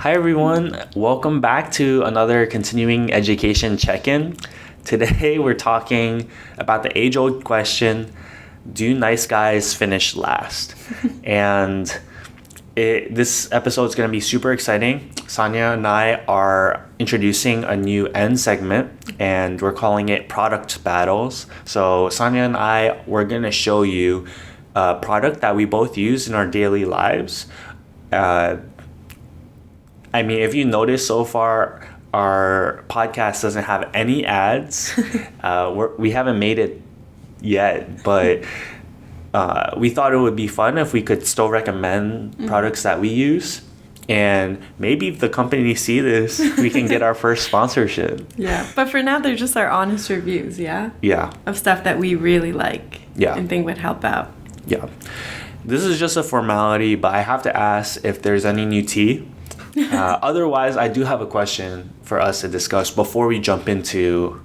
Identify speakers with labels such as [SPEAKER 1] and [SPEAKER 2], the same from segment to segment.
[SPEAKER 1] Hi everyone, welcome back to another continuing education check-in. Today we're talking about the age-old question, do nice guys finish last? And this episode is going to be super exciting. Sania and I are introducing a new end segment and we're calling it Product Battles. So Sania and I, we're going to show you a product that we both use in our daily lives. If you notice so far, our podcast doesn't have any ads. We haven't made it yet, but we thought it would be fun if we could still recommend products that we use. And maybe if the company see this, we can get our first sponsorship.
[SPEAKER 2] Yeah, but for now, they're just our honest reviews, yeah?
[SPEAKER 1] Yeah.
[SPEAKER 2] Of stuff that we really like and think would help out.
[SPEAKER 1] Yeah. This is just a formality, but I have to ask if there's any new tea. Otherwise, I do have a question for us to discuss before we jump into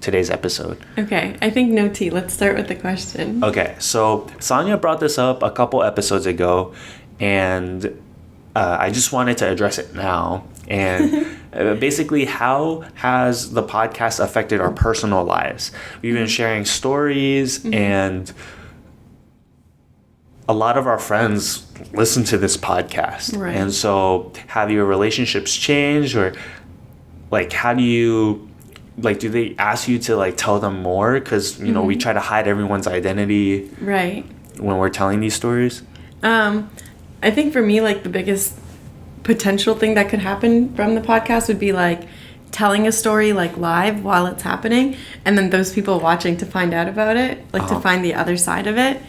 [SPEAKER 1] today's episode.
[SPEAKER 2] Okay, I think no tea. Let's start with the question.
[SPEAKER 1] Okay, so Sania brought this up a couple episodes ago, and I just wanted to address it now. And basically, how has the podcast affected our personal lives? We've been sharing stories, and a lot of our friends listen to this podcast.
[SPEAKER 2] Right.
[SPEAKER 1] And so have your relationships changed, or like how do you, like, do they ask you to like tell them more? Because, you know, we try to hide everyone's identity
[SPEAKER 2] Right.
[SPEAKER 1] when we're telling these stories.
[SPEAKER 2] I think for me, like, the biggest potential thing that could happen from the podcast would be like telling a story like live while it's happening, and then those people watching to find out about it, like to find the other side of it.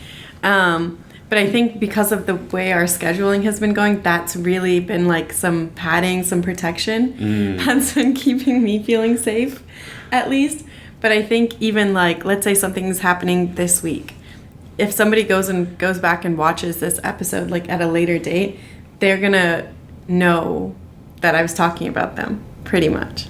[SPEAKER 2] But I think because of the way our scheduling has been going, that's really been like some padding, some protection that's been keeping me feeling safe, at least. But I think even like, let's say something's happening this week. If somebody goes back and watches this episode like at a later date, they're going to know that I was talking about them, pretty much.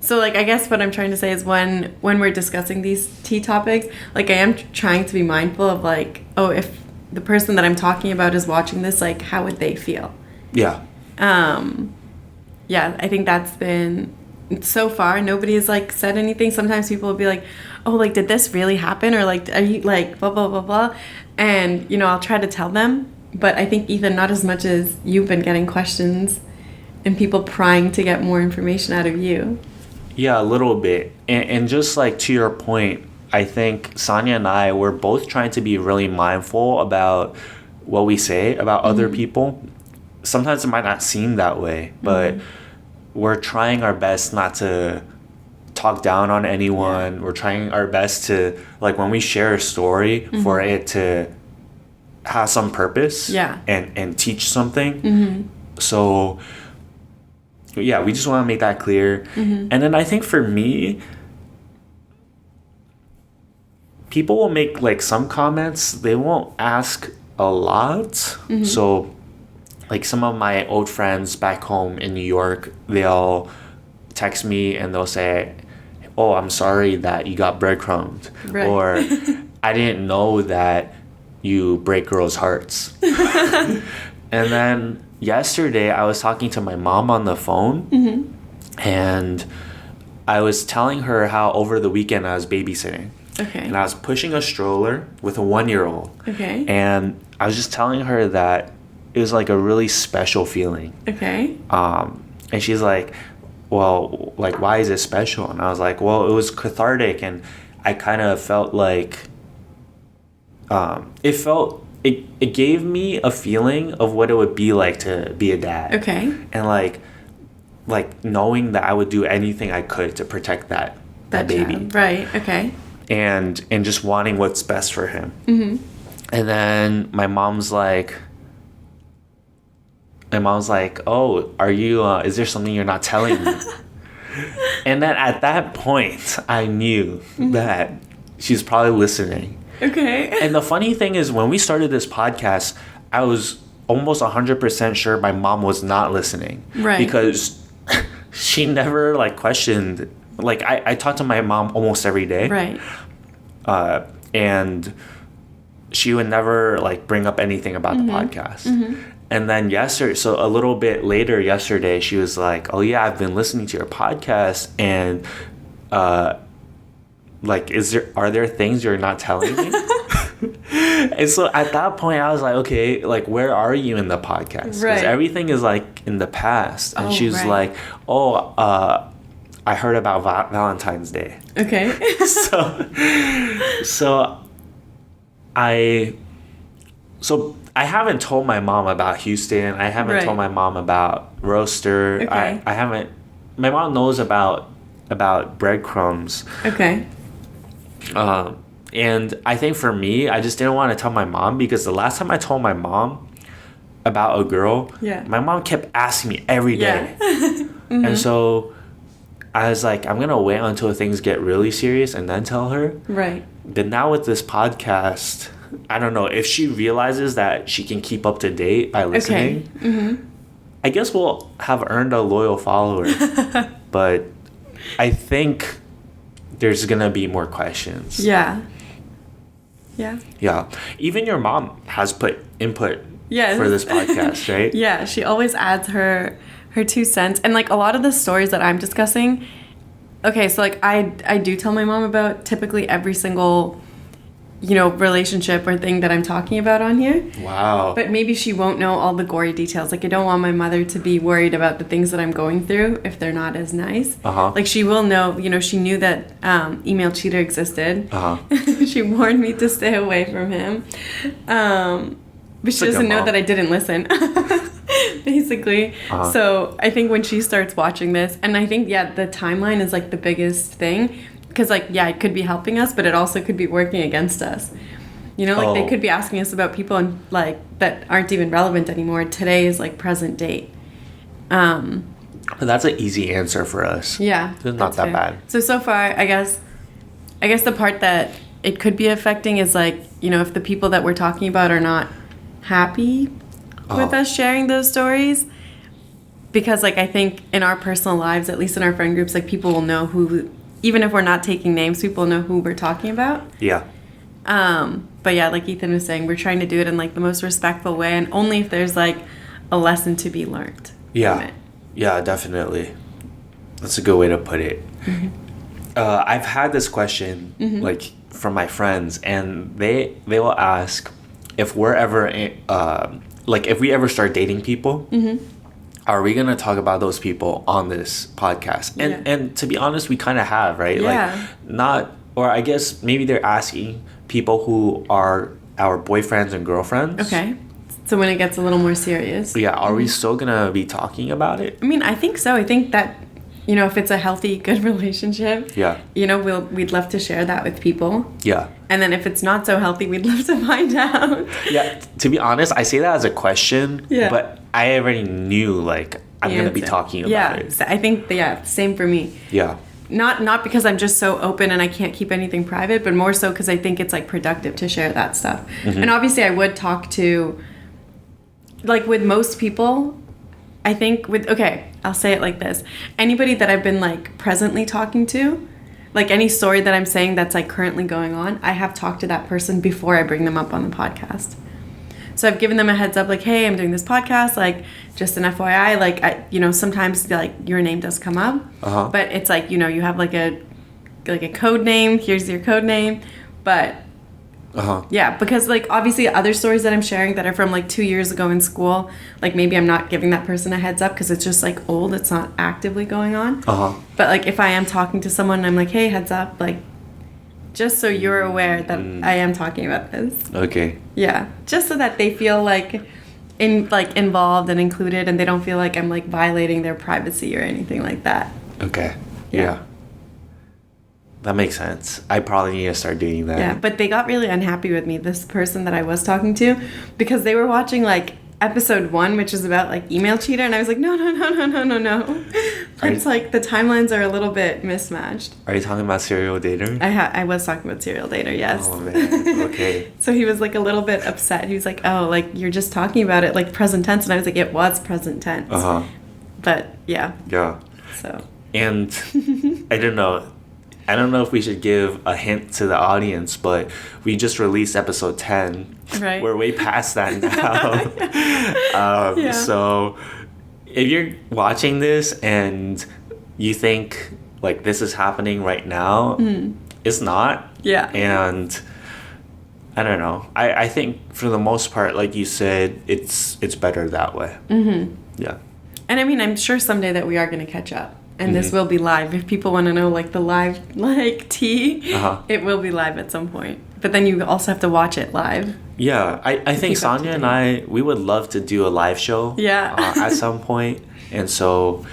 [SPEAKER 2] So, like, I guess what I'm trying to say is when we're discussing these tea topics, like, I am trying to be mindful of, like, oh, if the person that I'm talking about is watching this, like, how would they feel?
[SPEAKER 1] Yeah.
[SPEAKER 2] Yeah, I think that's been, so far, nobody has, like, said anything. Sometimes people will be like, oh, like, did this really happen? Or, like, are you, like, blah, blah, blah, blah. And, you know, I'll try to tell them. But I think, Ethan, not as much as you've been getting questions and people prying to get more information out of you.
[SPEAKER 1] Yeah, a little bit. And just like to your point, I think Sania and I, we're both trying to be really mindful about what we say about other people. Sometimes it might not seem that way, but we're trying our best not to talk down on anyone. Yeah. We're trying our best to, like, when we share a story, for it to have some purpose and teach something. So yeah, we just want to make that clear. And then I think for me, people will make like some comments, they won't ask a lot. So like some of my old friends back home in New York, they'll text me and they'll say, oh, I'm sorry that you got breadcrumbed. Right. Or I didn't know that you break girls' hearts. And then yesterday, I was talking to my mom on the phone, and I was telling her how over the weekend I was babysitting. Okay. And I was pushing a stroller with a 1-year-old. Okay. And I was just telling her that it was like a really special feeling. Okay. And she's like, well, like, why is it special? And I was like, well, it was cathartic, and I kind of felt like it gave me a feeling of what it would be like to be a dad. Okay. And like knowing that I would do anything I could to protect that baby.
[SPEAKER 2] Child. Right. Okay.
[SPEAKER 1] And just wanting what's best for him. And then my mom's like, oh, are you, is there something you're not telling me? And then at that point, I knew that she's probably listening. Okay. And the funny thing is, when we started this podcast, I was almost 100% sure my mom was not listening. Right. Because she never, like, questioned. Like, I talk to my mom almost every day. Right. And she would never, like, bring up anything about the podcast. And then yesterday, so a little bit later yesterday, she was like, "Oh yeah, I've been listening to your podcast, and like, are there things you're not telling me?" And so at that point, I was like, "Okay, like, where are you in the podcast? Because
[SPEAKER 2] Right.
[SPEAKER 1] everything is like in the past." And
[SPEAKER 2] Oh,
[SPEAKER 1] she was
[SPEAKER 2] right.
[SPEAKER 1] like, "Oh, I heard about Valentine's Day."
[SPEAKER 2] Okay.
[SPEAKER 1] So I haven't told my mom about Houston. I haven't
[SPEAKER 2] Right.
[SPEAKER 1] told my mom about Roaster.
[SPEAKER 2] Okay.
[SPEAKER 1] I haven't. My mom knows about breadcrumbs.
[SPEAKER 2] Okay.
[SPEAKER 1] And I think for me, I just didn't want to tell my mom because the last time I told my mom about a girl,
[SPEAKER 2] Yeah.
[SPEAKER 1] my mom kept asking me every day.
[SPEAKER 2] Yeah.
[SPEAKER 1] And so I was like, I'm going to wait until things get really serious and then tell her.
[SPEAKER 2] Right.
[SPEAKER 1] But now with this podcast, I don't know if she realizes that she can keep up to date by listening.
[SPEAKER 2] Okay. Mm-hmm.
[SPEAKER 1] I guess we'll have earned a loyal follower. But I think there's going to be more questions.
[SPEAKER 2] Yeah. Yeah.
[SPEAKER 1] Yeah. Even your mom has put input
[SPEAKER 2] Yes.
[SPEAKER 1] for this podcast, right?
[SPEAKER 2] Yeah, she always adds her 2 cents. And like a lot of the stories that I'm discussing, okay, so like I do tell my mom about typically every single, relationship or thing that I'm talking about on here.
[SPEAKER 1] Wow.
[SPEAKER 2] But maybe she won't know all the gory details. Like I don't want my mother to be worried about the things that I'm going through if they're not as nice.
[SPEAKER 1] Uh-huh.
[SPEAKER 2] Like she will know, she knew that email cheater existed.
[SPEAKER 1] Uh-huh.
[SPEAKER 2] She warned me to stay away from him. But she doesn't know that I didn't listen, basically.
[SPEAKER 1] Uh-huh.
[SPEAKER 2] So I think when she starts watching this, and I think, the timeline is like the biggest thing. Because, it could be helping us, but it also could be working against us. They could be asking us about people and that aren't even relevant anymore. Today is present date.
[SPEAKER 1] But that's an easy answer for us.
[SPEAKER 2] Yeah.
[SPEAKER 1] It's not that bad.
[SPEAKER 2] So far, I guess the part that it could be affecting is if the people that we're talking about are not happy with us sharing those stories. Because I think in our personal lives, at least in our friend groups, people will know who, even if we're not taking names, people know who we're talking about.
[SPEAKER 1] Yeah.
[SPEAKER 2] But yeah, like Ethan was saying, we're trying to do it in the most respectful way, and only if there's a lesson to be learned.
[SPEAKER 1] Yeah. Yeah, definitely. That's a good way to put it. Mm-hmm. I've had this question from my friends, and they will ask if we're ever if we ever start dating people. Mm-hmm. Are we gonna talk about those people on this podcast? And to be honest, we kind of have, right?
[SPEAKER 2] Yeah.
[SPEAKER 1] Or I guess maybe they're asking people who are our boyfriends and girlfriends.
[SPEAKER 2] Okay. So when it gets a little more serious.
[SPEAKER 1] Yeah. Are we still gonna be talking about it?
[SPEAKER 2] I mean, I think so. I think that if it's a healthy, good relationship.
[SPEAKER 1] Yeah.
[SPEAKER 2] We'd love to share that with people.
[SPEAKER 1] Yeah.
[SPEAKER 2] And then if it's not so healthy, we'd love to find out.
[SPEAKER 1] Yeah. To be honest, I say that as a question.
[SPEAKER 2] Yeah.
[SPEAKER 1] But I already knew I'm gonna be talking about it.
[SPEAKER 2] Yeah. So I think same for me.
[SPEAKER 1] Yeah.
[SPEAKER 2] Not because I'm just so open and I can't keep anything private, but more so because I think it's productive to share that stuff. Mm-hmm. And obviously I would talk to, with most people, I think I'll say it like this. Anybody that I've been presently talking to, any story that I'm saying that's currently going on, I have talked to that person before I bring them up on the podcast. So I've given them a heads up, hey, I'm doing this podcast, just an FYI, sometimes your name does come up, but it's you have a code name. Here's your code name, but yeah, because obviously other stories that I'm sharing that are from 2 years ago in school, maybe I'm not giving that person a heads up because it's just old. It's not actively going on. But if I am talking to someone, and I'm hey, heads up, just so you're aware that I am talking about this.
[SPEAKER 1] Okay.
[SPEAKER 2] Yeah, just so that they feel involved and included, and they don't feel I'm violating their privacy or anything like that.
[SPEAKER 1] Okay. Yeah. That makes sense. I probably need to start doing that.
[SPEAKER 2] Yeah, but they got really unhappy with me, this person that I was talking to, because they were watching episode 1, which is about email cheater, and I was no. It's the timelines are a little bit mismatched.
[SPEAKER 1] Are you talking about serial dater?
[SPEAKER 2] I was talking about serial dater, yes.
[SPEAKER 1] Oh man, okay.
[SPEAKER 2] So he was a little bit upset. He was oh, you're just talking about it present tense, and I was it was present tense. But yeah.
[SPEAKER 1] Yeah.
[SPEAKER 2] So.
[SPEAKER 1] And I don't know. I don't know if we should give a hint to the audience, but we just released episode 10.
[SPEAKER 2] Right.
[SPEAKER 1] We're way past that now.
[SPEAKER 2] Yeah.
[SPEAKER 1] So if you're watching this and you think like this is happening right now, it's not.
[SPEAKER 2] Yeah.
[SPEAKER 1] And I don't know. I think for the most part, like you said, it's better that way. Mm-hmm. Yeah.
[SPEAKER 2] And I mean, I'm sure someday that we are going to catch up. And this will be live. If people want to know, like, the live, like, tea, it will be live at some point. But then you also have to watch it live.
[SPEAKER 1] Yeah. I think Sania and I, we would love to do a live show at some point. And so,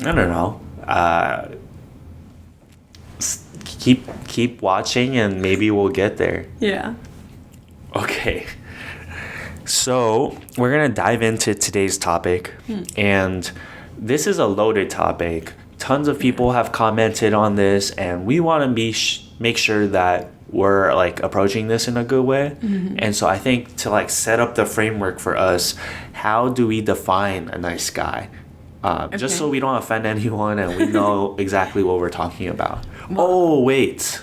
[SPEAKER 1] I don't know. Keep watching and maybe we'll get there.
[SPEAKER 2] Yeah.
[SPEAKER 1] Okay. So, we're going to dive into today's topic. And this is a loaded topic. Tons of people have commented on this, and we want to make sure that we're like approaching this in a good way. And so I think to like set up the framework for us, how do we define a nice guy? Just so we don't offend anyone and we know exactly what we're talking about. Oh, wait.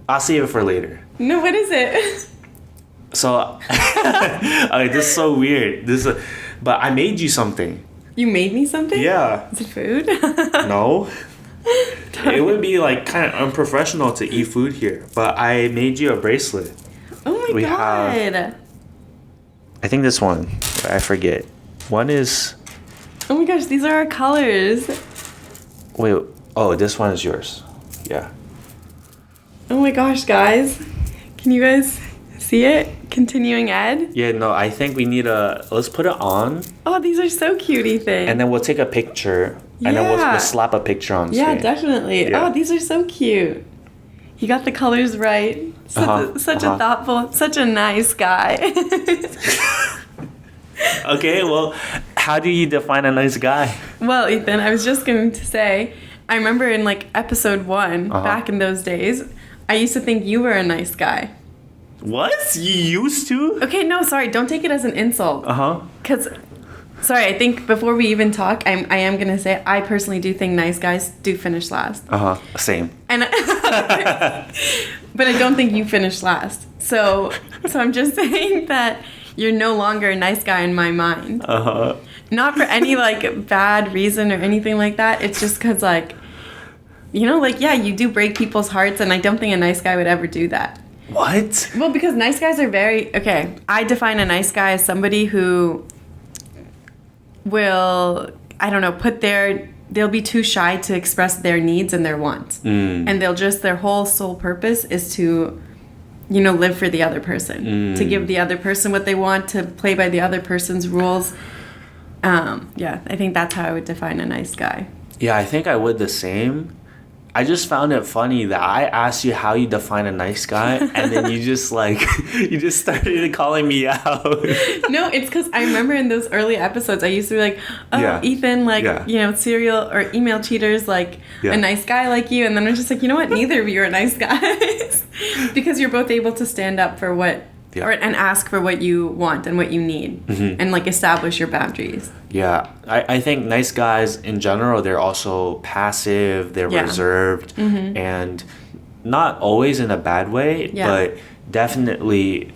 [SPEAKER 1] I'll save it for later.
[SPEAKER 2] No, what is it?
[SPEAKER 1] So, okay, this is so weird. But I made you something.
[SPEAKER 2] You made me something?
[SPEAKER 1] Yeah.
[SPEAKER 2] Is it food?
[SPEAKER 1] No. It would be like kind of unprofessional to eat food here. But I made you a bracelet.
[SPEAKER 2] Oh my God.
[SPEAKER 1] I think this one. I forget. One is...
[SPEAKER 2] Oh my gosh, these are our colors.
[SPEAKER 1] Wait. Oh, this one is yours. Yeah.
[SPEAKER 2] Oh my gosh, guys. Can you guys see it? Continuing ed?
[SPEAKER 1] Yeah, no, I think we need let's put it on.
[SPEAKER 2] Oh, these are so cute, Ethan.
[SPEAKER 1] And then we'll take a picture. And then we'll slap a picture on screen.
[SPEAKER 2] Yeah, definitely. Yeah. Oh, these are so cute. You got the colors right. Such a thoughtful, such a nice guy.
[SPEAKER 1] Okay, well, how do you define a nice guy?
[SPEAKER 2] Well, Ethan, I was just going to say, I remember in like episode 1, back in those days, I used to think you were a nice guy.
[SPEAKER 1] What? You used to?
[SPEAKER 2] Okay, no, sorry. Don't take it as an insult. Because, sorry, I think before we even talk, I am going to say I personally do think nice guys do finish last.
[SPEAKER 1] Same.
[SPEAKER 2] And but I don't think you finished last. So I'm just saying that you're no longer a nice guy in my mind. Not for any, like, bad reason or anything like that. It's just because, like, you know, like, yeah, you do break people's hearts, and I don't think a nice guy would ever do that.
[SPEAKER 1] What?
[SPEAKER 2] Well, because nice guys are very... Okay, I define a nice guy as somebody who will, I don't know, they'll be too shy to express their needs and their wants. And their whole sole purpose is to, you know, live for the other person. To give the other person what they want, to play by the other person's rules. Yeah, I think that's how I would define a nice guy.
[SPEAKER 1] Yeah, I think I would the same. I just found it funny that I asked you how you define a nice guy, and then you just started calling me out.
[SPEAKER 2] No, it's because I remember in those early episodes, I used to be like, oh, Ethan, like, you know, serial or email cheaters, like, a nice guy like you. And then I'm just like, you know what? Neither of you are nice guys. Because you're both able to stand up for what, and ask for what you want and what you need. And, like, establish your boundaries. Yeah.
[SPEAKER 1] I think nice guys in general, they're also passive, they're reserved, and not always in a bad way, but definitely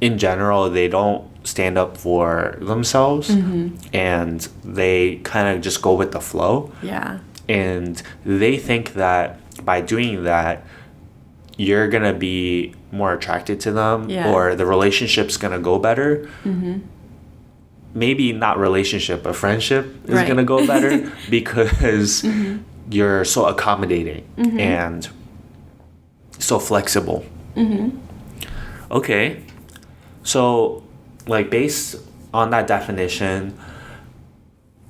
[SPEAKER 1] in general, they don't stand up for themselves, and they kind of just go with the flow. Yeah. And they think that by doing that, you're going to be more attracted to them, or the relationship's going to go better. Maybe not relationship, but friendship is going to go better because you're so accommodating and so flexible. Okay. So, like, based on that definition,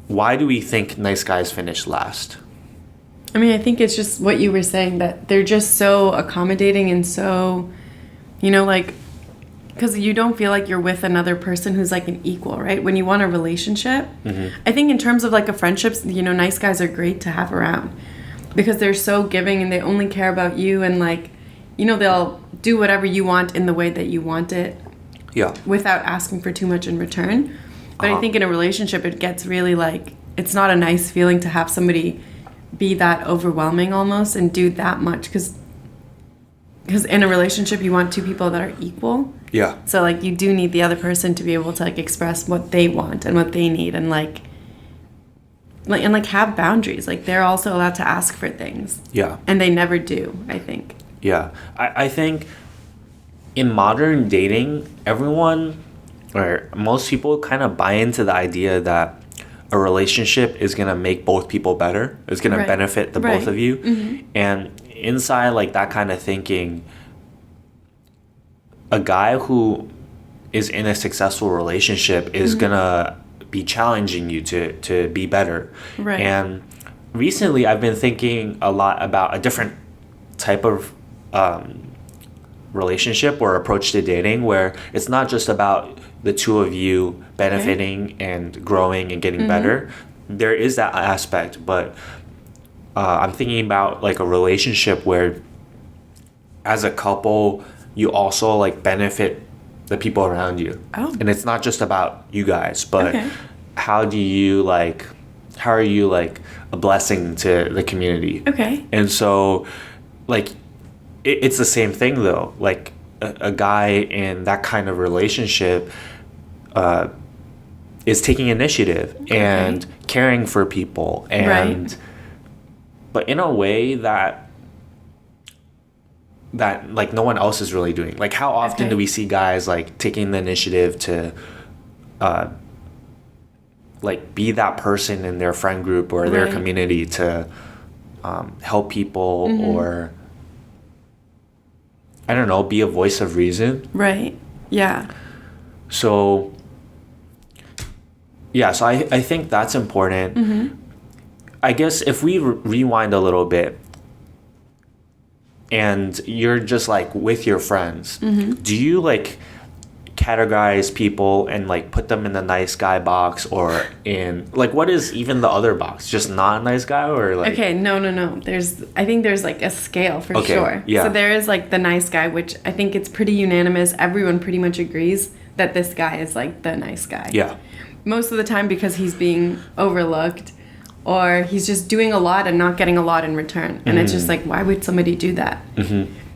[SPEAKER 1] why do we think nice guys finish last?
[SPEAKER 2] I mean, I think it's just what you were saying, that they're just so accommodating and so, you know, like, because you don't feel like you're with another person who's like an equal, right? When you want a relationship, I think in terms of like a friendship, you know, nice guys are great to have around because they're so giving and they only care about you, and like, you know, they'll do whatever you want in the way that you want it. Yeah. Without asking for too much in return. But I think in a relationship, it gets really like, it's not a nice feeling to have somebody be that overwhelming almost and do that much because in a relationship you want two people that are equal.
[SPEAKER 1] Yeah.
[SPEAKER 2] So like you do need the other person to be able to like express what they want and what they need and like have boundaries. Like they're also allowed to ask for things.
[SPEAKER 1] Yeah.
[SPEAKER 2] And they never do, I think.
[SPEAKER 1] Yeah. I think in modern dating, everyone or most people kind of buy into the idea that a relationship is going to make both people better. It's going to benefit the both of you. Mm-hmm. And inside like that kind of thinking, a guy who is in a successful relationship is going to be challenging you to be better.
[SPEAKER 2] Right.
[SPEAKER 1] And recently I've been thinking a lot about a different type of relationship or approach to dating where it's not just about the two of you benefiting and growing and getting better. There is that aspect, but I'm thinking about like a relationship where as a couple you also like benefit the people around you.
[SPEAKER 2] Oh.
[SPEAKER 1] And it's not just about you guys, but how are you like a blessing to the community?
[SPEAKER 2] Okay.
[SPEAKER 1] And so like it's the same thing though. Like a guy in that kind of relationship is taking initiative and caring for people and but in a way that like no one else is really doing. Like how often do we see guys like taking the initiative to like be that person in their friend group or their community to help people or I don't know, be a voice of reason.
[SPEAKER 2] Right. Yeah.
[SPEAKER 1] So I think that's important. I guess if we rewind a little bit and you're just like with your friends, do you like categorize people and like put them in the nice guy box or in like what is even the other box? Just not a nice guy or like
[SPEAKER 2] Okay, no. I think there's like a scale for sure.
[SPEAKER 1] Yeah.
[SPEAKER 2] So there is like the nice guy, which I think it's pretty unanimous. Everyone pretty much agrees that this guy is like the nice guy.
[SPEAKER 1] Yeah.
[SPEAKER 2] Most of the time because he's being overlooked or he's just doing a lot and not getting a lot in return. And it's just like, why would somebody do that?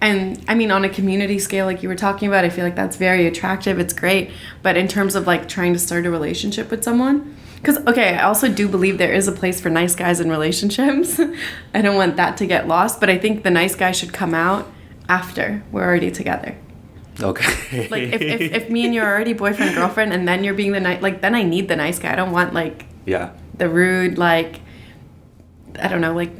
[SPEAKER 2] And I mean, on a community scale, like you were talking about, I feel like that's very attractive. It's great. But in terms of like trying to start a relationship with someone, because, okay, I also do believe there is a place for nice guys in relationships. I don't want that to get lost. But I think the nice guy should come out after we're already together.
[SPEAKER 1] Okay.
[SPEAKER 2] Like if me and you are already boyfriend, girlfriend, and then you're being the nice, like then I need the nice guy. I don't want like the rude, like, I don't know, like,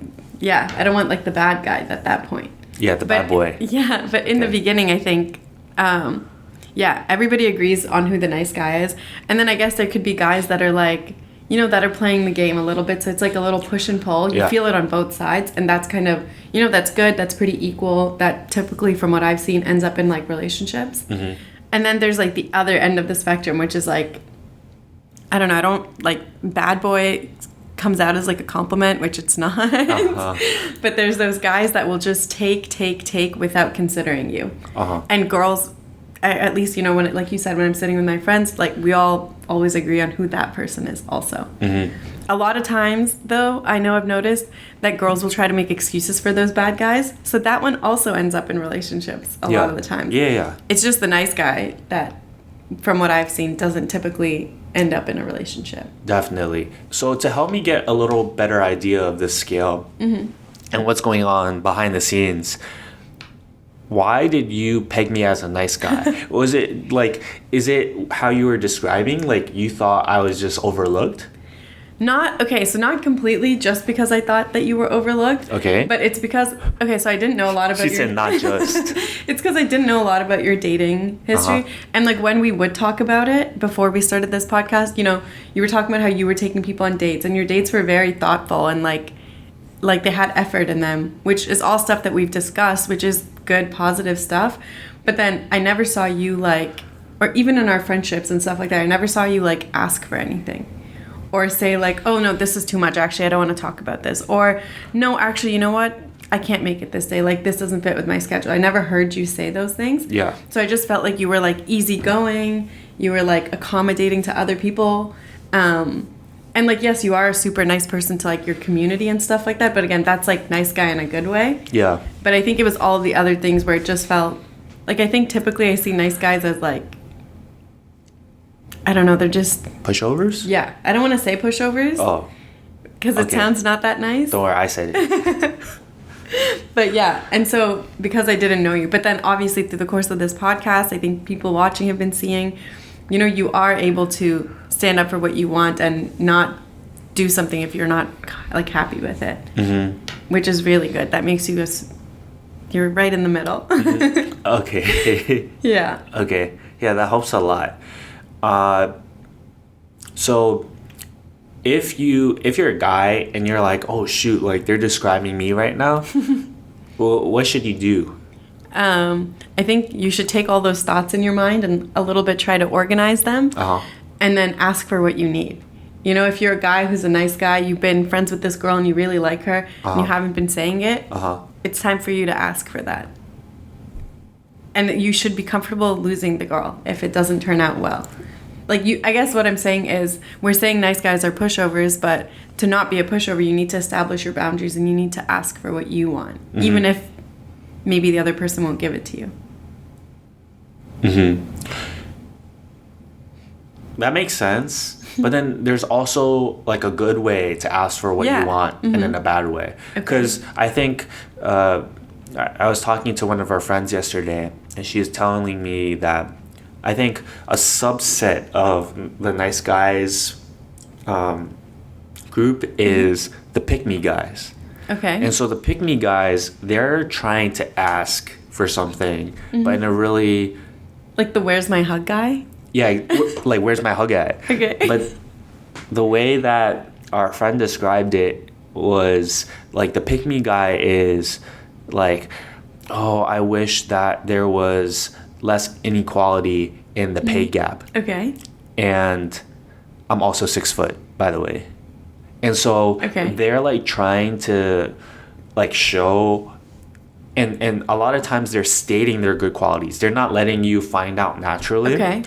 [SPEAKER 2] I don't want like the bad guy at that point.
[SPEAKER 1] Yeah, bad boy.
[SPEAKER 2] Yeah, but in the beginning, I think, everybody agrees on who the nice guy is. And then I guess there could be guys that are like, you know, that are playing the game a little bit. So it's like a little push and pull. You feel it on both sides. And that's kind of, you know, that's good. That's pretty equal. That typically, from what I've seen, ends up in like relationships. And then there's like the other end of the spectrum, which is like, I don't know, I don't like bad boy comes out as like a compliment, which it's not. But there's those guys that will just take without considering you. And girls, at least, you know, when like you said, when I'm sitting with my friends, like we all always agree on who that person is also. A lot of times, though, I know I've noticed that girls will try to make excuses for those bad guys. So that one also ends up in relationships a lot of the time. It's just the nice guy that, from what I've seen, doesn't typically end up in a relationship.
[SPEAKER 1] Definitely. So to help me get a little better idea of this scale and what's going on behind the scenes, why did you peg me as a nice guy? Was it like, is it how you were describing? Like you thought I was just overlooked?
[SPEAKER 2] Not completely just because I thought that you were overlooked.
[SPEAKER 1] Okay.
[SPEAKER 2] But it's because, so I didn't know a lot about
[SPEAKER 1] She said not just.
[SPEAKER 2] It's because I didn't know a lot about your dating history. And like when we would talk about it before we started this podcast, you know, you were talking about how you were taking people on dates and your dates were very thoughtful and like they had effort in them, which is all stuff that we've discussed, which is good, positive stuff. But then I never saw you like, or even in our friendships and stuff like that, I never saw you like ask for anything. Or say like, oh no, this is too much. Actually, I don't want to talk about this. Or no, actually, you know what? I can't make it this day. Like this doesn't fit with my schedule. I never heard you say those things.
[SPEAKER 1] Yeah.
[SPEAKER 2] So I just felt like you were like easygoing. You were like accommodating to other people. And And like, yes, you are a super nice person to like your community and stuff like that. But again, that's like nice guy in a good way.
[SPEAKER 1] Yeah.
[SPEAKER 2] But I think it was all the other things where it just felt like, I think typically I see nice guys as like, I don't know, they're just
[SPEAKER 1] Pushovers?
[SPEAKER 2] yeah. I don't want to say pushovers.
[SPEAKER 1] Oh.
[SPEAKER 2] Because it
[SPEAKER 1] Okay.
[SPEAKER 2] sounds not that nice.
[SPEAKER 1] Don't worry, I said it.
[SPEAKER 2] But yeah, and so because I didn't know you, but then obviously through the course of this podcast, I think people watching have been seeing, you know, you are able to stand up for what you want and not do something if you're not like happy with it, which is really good. That makes you you're right in the middle.
[SPEAKER 1] Okay.
[SPEAKER 2] Yeah.
[SPEAKER 1] Okay. Yeah, that helps a lot. So if you're a guy and you're like, oh shoot, like they're describing me right now, well, what should you do?
[SPEAKER 2] I think you should take all those thoughts in your mind and a little bit try to organize them, and then ask for what you need. You know, if you're a guy who's a nice guy, you've been friends with this girl and you really like her, and you haven't been saying it, it's time for you to ask for that. And you should be comfortable losing the girl if it doesn't turn out well. Like, I guess what I'm saying is, we're saying nice guys are pushovers, but to not be a pushover, you need to establish your boundaries and you need to ask for what you want, even if maybe the other person won't give it to you.
[SPEAKER 1] That makes sense. But then there's also like a good way to ask for what you want and then a bad way. Because I think I was talking to one of our friends yesterday and she was telling me that I think a subset of the nice guys group is the pick-me guys.
[SPEAKER 2] Okay.
[SPEAKER 1] And so the pick-me guys, they're trying to ask for something, but in a really...
[SPEAKER 2] Like the where's my hug guy?
[SPEAKER 1] Yeah, like where's my hug at?
[SPEAKER 2] Okay.
[SPEAKER 1] But the way that our friend described it was like the pick-me guy is like, oh, I wish that there was less inequality in the pay gap.
[SPEAKER 2] Okay.
[SPEAKER 1] And I'm also 6 foot, by the way. And so they're like trying to like show, and a lot of times they're stating their good qualities. They're not letting you find out naturally.
[SPEAKER 2] Okay.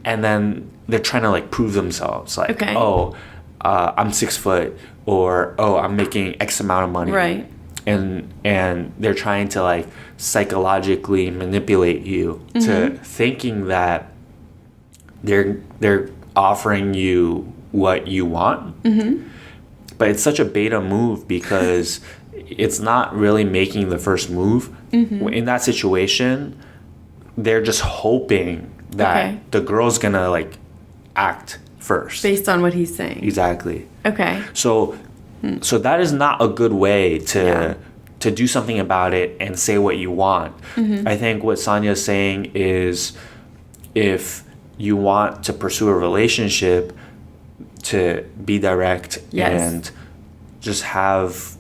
[SPEAKER 1] And then they're trying to like prove themselves. Like, oh, I'm 6 foot, or oh, I'm making X amount of money.
[SPEAKER 2] Right.
[SPEAKER 1] And they're trying to like psychologically manipulate you to thinking that they're offering you what you want. But it's such a beta move because it's not really making the first move. In that situation, they're just hoping that the girl's gonna like act first
[SPEAKER 2] based on what he's saying.
[SPEAKER 1] Exactly.
[SPEAKER 2] Okay.
[SPEAKER 1] So that is not a good way to do something about it and say what you want. I think what Sania is saying is, if you want to pursue a relationship, to be direct and just have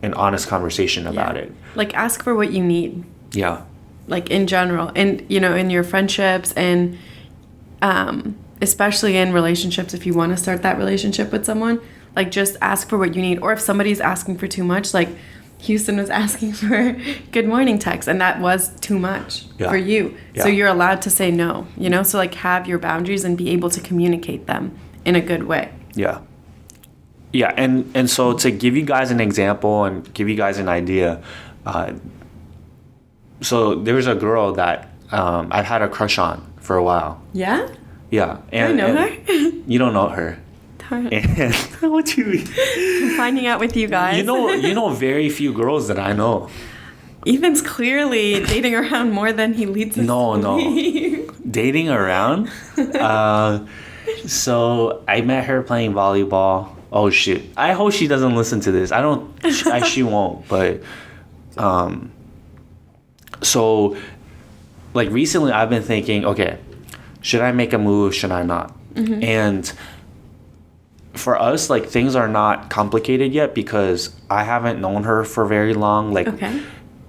[SPEAKER 1] an honest conversation about it.
[SPEAKER 2] Like, ask for what you need.
[SPEAKER 1] Yeah.
[SPEAKER 2] Like, in general. And, you know, in your friendships and especially in relationships, if you want to start that relationship with someone, like, just ask for what you need. Or if somebody's asking for too much, like Houston was asking for good morning text, and that was too much for you. So you're allowed to say no, you know? So, like, have your boundaries and be able to communicate them in a good way.
[SPEAKER 1] Yeah. Yeah, and so to give you guys an example and give you guys an idea, so there's a girl that I've had a crush on for a while.
[SPEAKER 2] Yeah?
[SPEAKER 1] Yeah.
[SPEAKER 2] And, I know her?
[SPEAKER 1] You don't know her. And what you mean?
[SPEAKER 2] I'm finding out with you guys.
[SPEAKER 1] You know very few girls that I know.
[SPEAKER 2] Ethan's clearly dating around more than he leads us to believe.
[SPEAKER 1] Dating around? So I met her playing volleyball. Oh shit! I hope she doesn't listen to this. She won't. But so like recently, I've been thinking, okay, should I make a move? Should I not? And for us, like, things are not complicated yet because I haven't known her for very long. Like,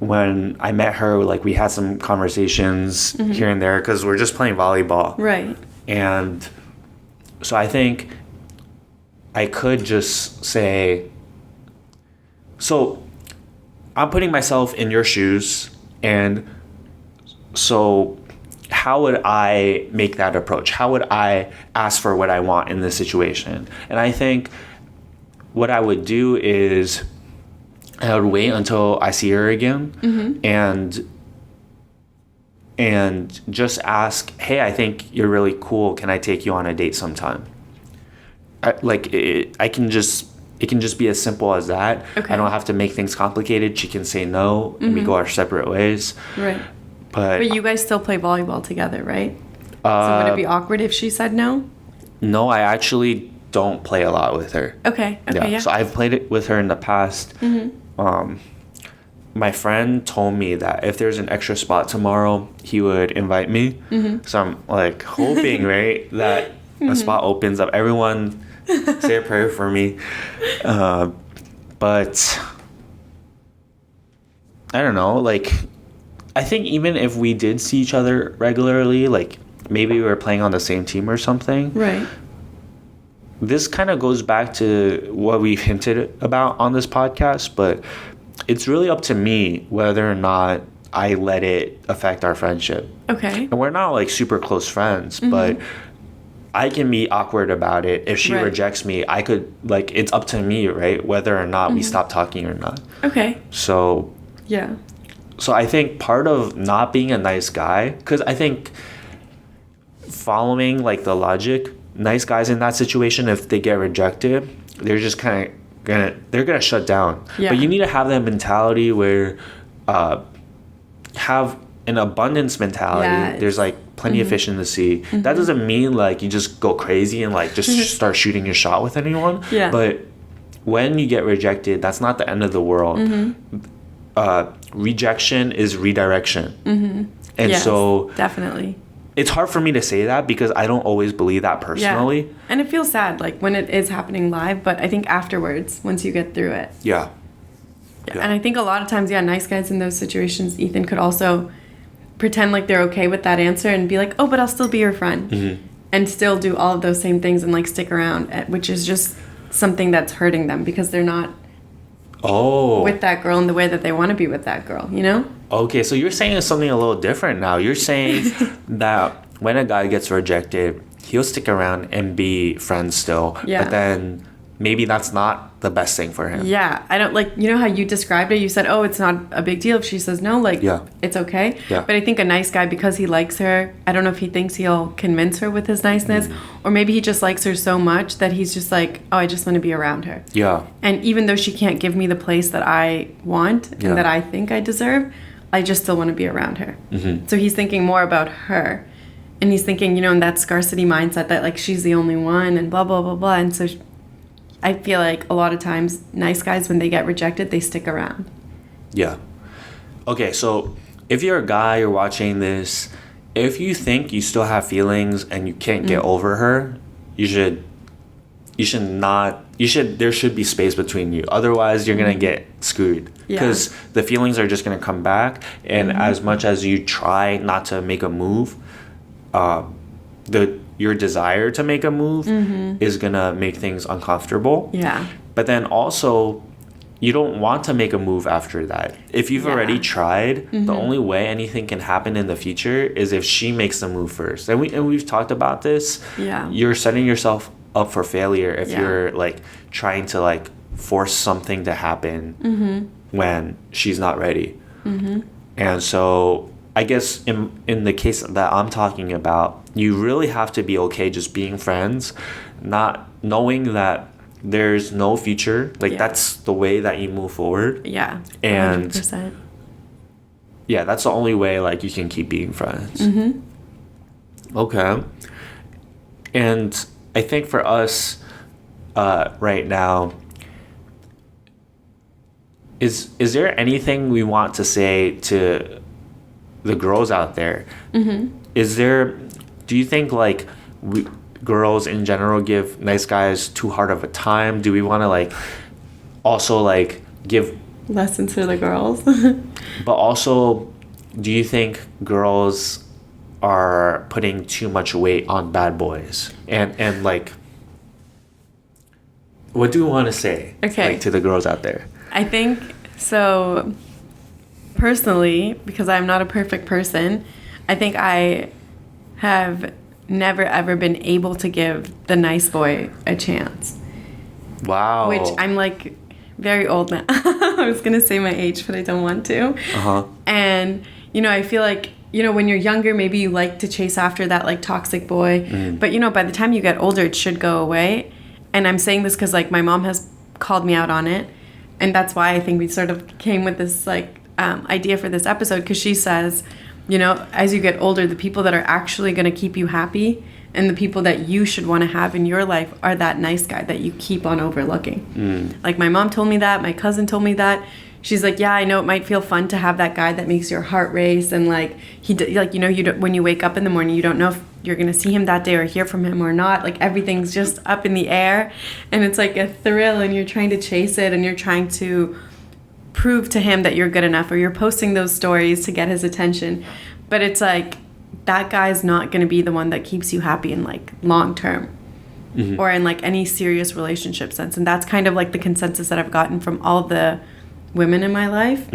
[SPEAKER 1] when I met her, like, we had some conversations here and there because we're just playing volleyball.
[SPEAKER 2] Right.
[SPEAKER 1] And so I think I could just say, so I'm putting myself in your shoes, and so how would I make that approach? How would I ask for what I want in this situation? And I think what I would do is I would wait until I see her again, and just ask, hey, I think you're really cool. Can I take you on a date sometime? It can just be as simple as that.
[SPEAKER 2] Okay.
[SPEAKER 1] I don't have to make things complicated. She can say no, and we go our separate ways.
[SPEAKER 2] Right.
[SPEAKER 1] But
[SPEAKER 2] you guys still play volleyball together, right? So would it be awkward if she said no?
[SPEAKER 1] No, I actually don't play a lot with her.
[SPEAKER 2] Okay. Yeah.
[SPEAKER 1] So I've played it with her in the past. My friend told me that if there's an extra spot tomorrow, he would invite me. So I'm like hoping, right, that a spot opens up. Everyone say a prayer for me. But I don't know, like, I think even if we did see each other regularly, like maybe we were playing on the same team or something.
[SPEAKER 2] Right.
[SPEAKER 1] This kind of goes back to what we've hinted about on this podcast, but it's really up to me whether or not I let it affect our friendship.
[SPEAKER 2] Okay.
[SPEAKER 1] And we're not like super close friends, but I can be awkward about it. If she rejects me, I could, like, it's up to me, right? Whether or not we stop talking or not.
[SPEAKER 2] Okay.
[SPEAKER 1] So,
[SPEAKER 2] yeah.
[SPEAKER 1] So I think part of not being a nice guy, because I think following like the logic, nice guys in that situation, if they get rejected, they're just kind of gonna shut down.
[SPEAKER 2] Yeah.
[SPEAKER 1] But you need to have that mentality where have an abundance mentality.
[SPEAKER 2] Yeah,
[SPEAKER 1] there's like plenty of fish in the sea. That doesn't mean like you just go crazy and like just start shooting your shot with anyone.
[SPEAKER 2] Yeah.
[SPEAKER 1] But when you get rejected, that's not the end of the world. Rejection is redirection. And
[SPEAKER 2] yes,
[SPEAKER 1] so
[SPEAKER 2] definitely.
[SPEAKER 1] It's hard for me to say that because I don't always believe that personally.
[SPEAKER 2] Yeah. And it feels sad, like when it is happening live, but I think afterwards, once you get through it.
[SPEAKER 1] Yeah.
[SPEAKER 2] And I think a lot of times, nice guys in those situations, Ethan, could also pretend like they're okay with that answer and be like, oh, but I'll still be your friend. And still do all of those same things and like stick around, which is just something that's hurting them because they're not with that girl in the way that they want to be with that girl, you know?
[SPEAKER 1] Okay, so you're saying something a little different now. You're saying that when a guy gets rejected, he'll stick around and be friends still.
[SPEAKER 2] Yeah.
[SPEAKER 1] But then maybe that's not the best thing for him.
[SPEAKER 2] Yeah. I don't like, you know how you described it? You said, oh, it's not a big deal if she says no. Like, it's okay.
[SPEAKER 1] Yeah.
[SPEAKER 2] But I think a nice guy, because he likes her, I don't know if he thinks he'll convince her with his niceness, or maybe he just likes her so much that he's just like, oh, I just want to be around her.
[SPEAKER 1] Yeah.
[SPEAKER 2] And even though she can't give me the place that I want and that I think I deserve, I just still want to be around her. So he's thinking more about her. And he's thinking, in that scarcity mindset that, like, she's the only one and blah, blah, blah, blah. And so I feel like a lot of times nice guys, when they get rejected, they stick around.
[SPEAKER 1] Yeah. Okay, so if you're a guy, you're watching this, if you think you still have feelings and you can't get over her, there should be space between you. Otherwise, you're going to get screwed. Because the feelings are just going to come back. And as much as you try not to make a move, your desire to make a move is going to make things uncomfortable.
[SPEAKER 2] Yeah.
[SPEAKER 1] But then also, you don't want to make a move after that. If you've already tried, the only way anything can happen in the future is if she makes the move first. And we've talked about this.
[SPEAKER 2] Yeah.
[SPEAKER 1] You're setting yourself up for failure if you're like trying to like force something to happen when she's not ready. And so I guess in the case that I'm talking about, you really have to be okay just being friends, not knowing that there's no future. Like that's the way that you move forward.
[SPEAKER 2] Yeah.
[SPEAKER 1] And
[SPEAKER 2] 100%.
[SPEAKER 1] Yeah, that's the only way like you can keep being friends. Okay. And I think for us right now, is there anything we want to say to the girls out there? Do you think like girls in general give nice guys too hard of a time? Do we want to like also like give
[SPEAKER 2] lessons for the girls?
[SPEAKER 1] But also, do you think girls are putting too much weight on bad boys? And like, what do you want to say like, to the girls out there?
[SPEAKER 2] I think so. Personally, because I'm not a perfect person, I think I have never ever been able to give the nice boy a chance.
[SPEAKER 1] Wow.
[SPEAKER 2] Which I'm like very old now. I was going to say my age, but I don't want to.
[SPEAKER 1] Uh-huh.
[SPEAKER 2] And, I feel like, when you're younger, maybe you like to chase after that like toxic boy. But, by the time you get older, it should go away. And I'm saying this because like my mom has called me out on it. And that's why I think we sort of came with this like idea for this episode, because she says, as you get older, the people that are actually going to keep you happy and the people that you should want to have in your life are that nice guy that you keep on overlooking. Like my mom told me that, my cousin told me that. She's like, yeah, I know it might feel fun to have that guy that makes your heart race, and like when you wake up in the morning, you don't know if you're gonna see him that day or hear from him or not. Like everything's just up in the air, and it's like a thrill, and you're trying to chase it, and you're trying to prove to him that you're good enough, or you're posting those stories to get his attention. But it's like that guy's not gonna be the one that keeps you happy in like long term. Or in like any serious relationship sense. And that's kind of like the consensus that I've gotten from all the women in my life.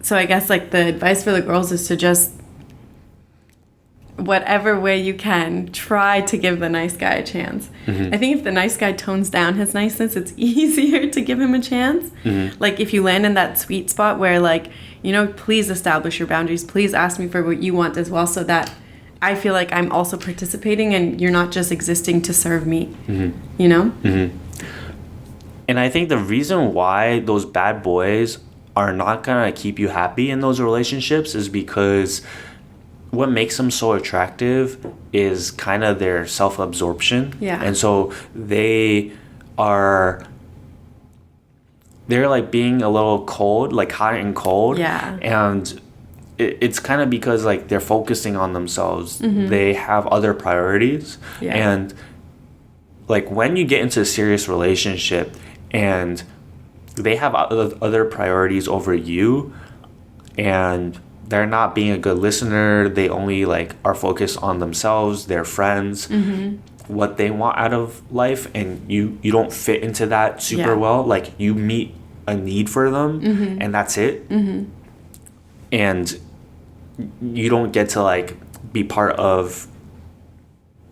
[SPEAKER 2] So I guess like the advice for the girls is to just, whatever way you can, try to give the nice guy a chance. I think if the nice guy tones down his niceness, it's easier to give him a chance. Like if you land in that sweet spot where like, please establish your boundaries, please ask me for what you want as well, so that I feel like I'm also participating and you're not just existing to serve me,
[SPEAKER 1] And I think the reason why those bad boys are not gonna keep you happy in those relationships is because what makes them so attractive is kind of their self-absorption.
[SPEAKER 2] Yeah.
[SPEAKER 1] And so they're like being a little cold, like hot and cold.
[SPEAKER 2] Yeah.
[SPEAKER 1] And it's kind of because like they're focusing on themselves. They have other priorities.
[SPEAKER 2] Yeah.
[SPEAKER 1] And like when you get into a serious relationship and they have other priorities over you, and they're not being a good listener, they only like are focused on themselves, their friends, what they want out of life, and you don't fit into that super well. Like you meet a need for them and that's it. And you don't get to like be part of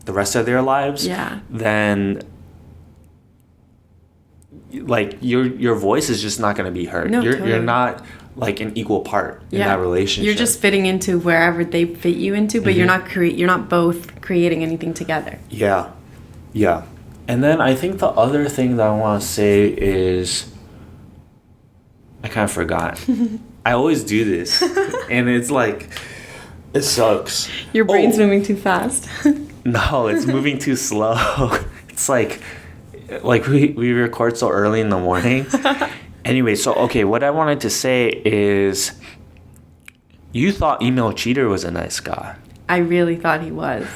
[SPEAKER 1] the rest of their lives. Then like your voice is just not going to be heard. You're not like an equal part in that relationship.
[SPEAKER 2] You're just fitting into wherever they fit you into, but you're not both creating anything together.
[SPEAKER 1] Yeah. And then I think the other thing that I want to say is, I kind of forgot. I always do this, and it's like, it sucks.
[SPEAKER 2] Your brain's moving too fast.
[SPEAKER 1] No, it's moving too slow. It's like we record so early in the morning. Anyway, so okay, what I wanted to say is, you thought Email Cheater was a nice guy.
[SPEAKER 2] I really thought he was.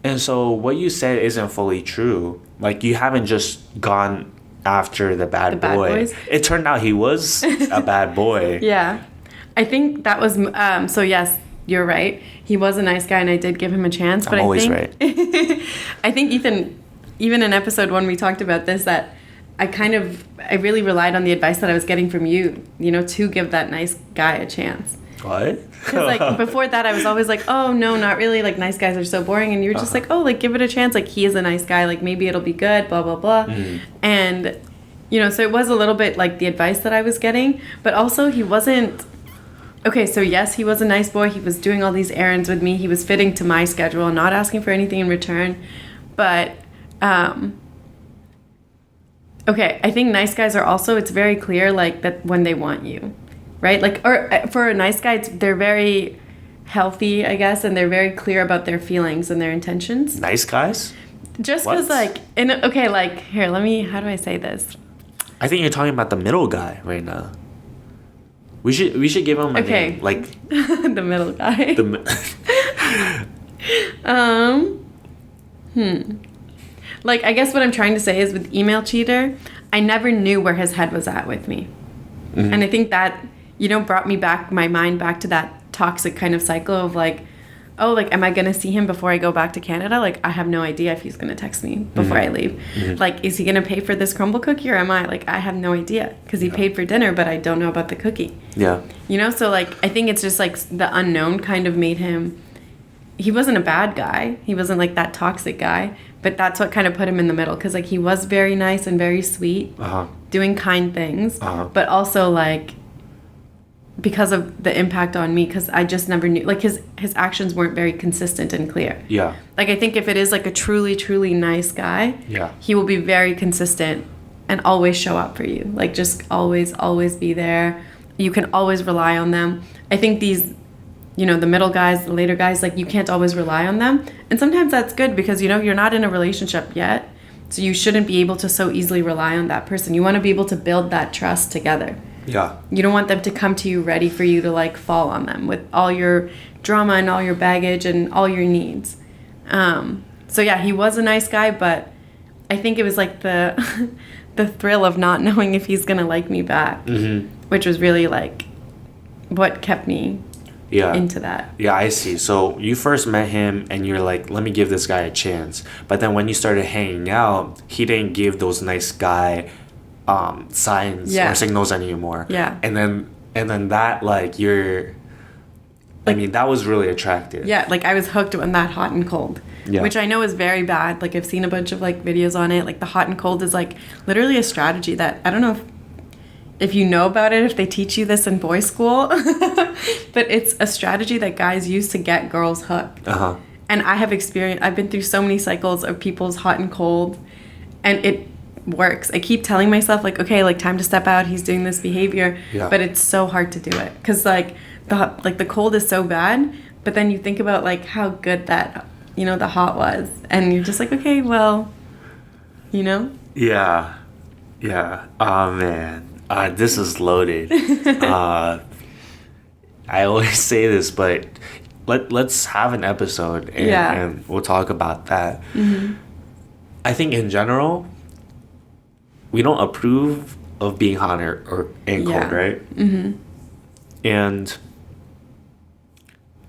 [SPEAKER 1] And so what you said isn't fully true. Like, you haven't just gone after the bad boy.
[SPEAKER 2] Boys?
[SPEAKER 1] It turned out he was a bad boy.
[SPEAKER 2] Yeah. I think that was, so yes, you're right. He was a nice guy and I did give him a chance. But
[SPEAKER 1] I'm always right.
[SPEAKER 2] I think Ethan, even in episode 1, we talked about this, that I really relied on the advice that I was getting from you, to give that nice guy a chance.
[SPEAKER 1] What?
[SPEAKER 2] Because like before that, I was always like, oh no, not really. Like nice guys are so boring, and you're just like, oh, like give it a chance. Like he is a nice guy. Like maybe it'll be good. Blah blah blah. And so it was a little bit like the advice that I was getting, but also he wasn't. Okay, so yes, he was a nice boy. He was doing all these errands with me. He was fitting to my schedule, not asking for anything in return. But okay, I think nice guys are also. It's very clear like that when they want you. Right? Like, or for a nice guy, they're very healthy, I guess, and they're very clear about their feelings and their intentions.
[SPEAKER 1] Nice guys?
[SPEAKER 2] Just because, like, here, how do I say this?
[SPEAKER 1] I think you're talking about the middle guy right now. We should give him a name. Like,
[SPEAKER 2] the middle guy. Like, I guess what I'm trying to say is with Email Cheater, I never knew where his head was at with me. And I think that, brought my mind back to that toxic kind of cycle of like, oh, like, am I going to see him before I go back to Canada? Like, I have no idea if he's going to text me before I leave. Like, is he going to pay for this crumble cookie or am I? Like, I have no idea because he paid for dinner, but I don't know about the cookie.
[SPEAKER 1] Yeah.
[SPEAKER 2] You know, so, like, I think it's just, like, the unknown kind of made him, he wasn't a bad guy. He wasn't, like, that toxic guy. But that's what kind of put him in the middle because, like, he was very nice and very sweet, doing kind things, but also, like, because of the impact on me, because I just never knew, like, his actions weren't very consistent and clear.
[SPEAKER 1] Yeah.
[SPEAKER 2] Like, I think if it is, like, a truly, truly nice guy, he will be very consistent and always show up for you. Like, just always, always be there. You can always rely on them. I think these, you know, the middle guys, the later guys, like, you can't always rely on them. And sometimes that's good because, you know, you're not in a relationship yet, so you shouldn't be able to so easily rely on that person. You want to be able to build that trust together.
[SPEAKER 1] Yeah.
[SPEAKER 2] You don't want them to come to you ready for you to, like, fall on them with all your drama and all your baggage and all your needs. So, yeah, he was a nice guy, but I think it was, like, the the thrill of not knowing if he's going to like me back, which was really, like, what kept me into that.
[SPEAKER 1] Yeah, I see. So you first met him and you're like, let me give this guy a chance. But then when you started hanging out, he didn't give those nice guy signs or signals anymore.
[SPEAKER 2] Yeah.
[SPEAKER 1] And then that, like, you're, I mean, that was really attractive.
[SPEAKER 2] Yeah, like, I was hooked on that hot and cold, which I know is very bad. Like, I've seen a bunch of, like, videos on it. Like, the hot and cold is, like, literally a strategy that, I don't know if you know about it, if they teach you this in boys' school, but it's a strategy that guys use to get girls hooked. And I have I've been through so many cycles of people's hot and cold, and it works. I keep telling myself, like, okay, like, time to step out, he's doing this behavior, but it's so hard to do it because, like, the cold is so bad, but then you think about, like, how good that, you know, the hot was, and you're just like, okay, well, you know.
[SPEAKER 1] Yeah. Oh man, this is loaded. I always say this, but let's have an episode and we'll talk about that. I think in general, we don't approve of being hot and cold, right?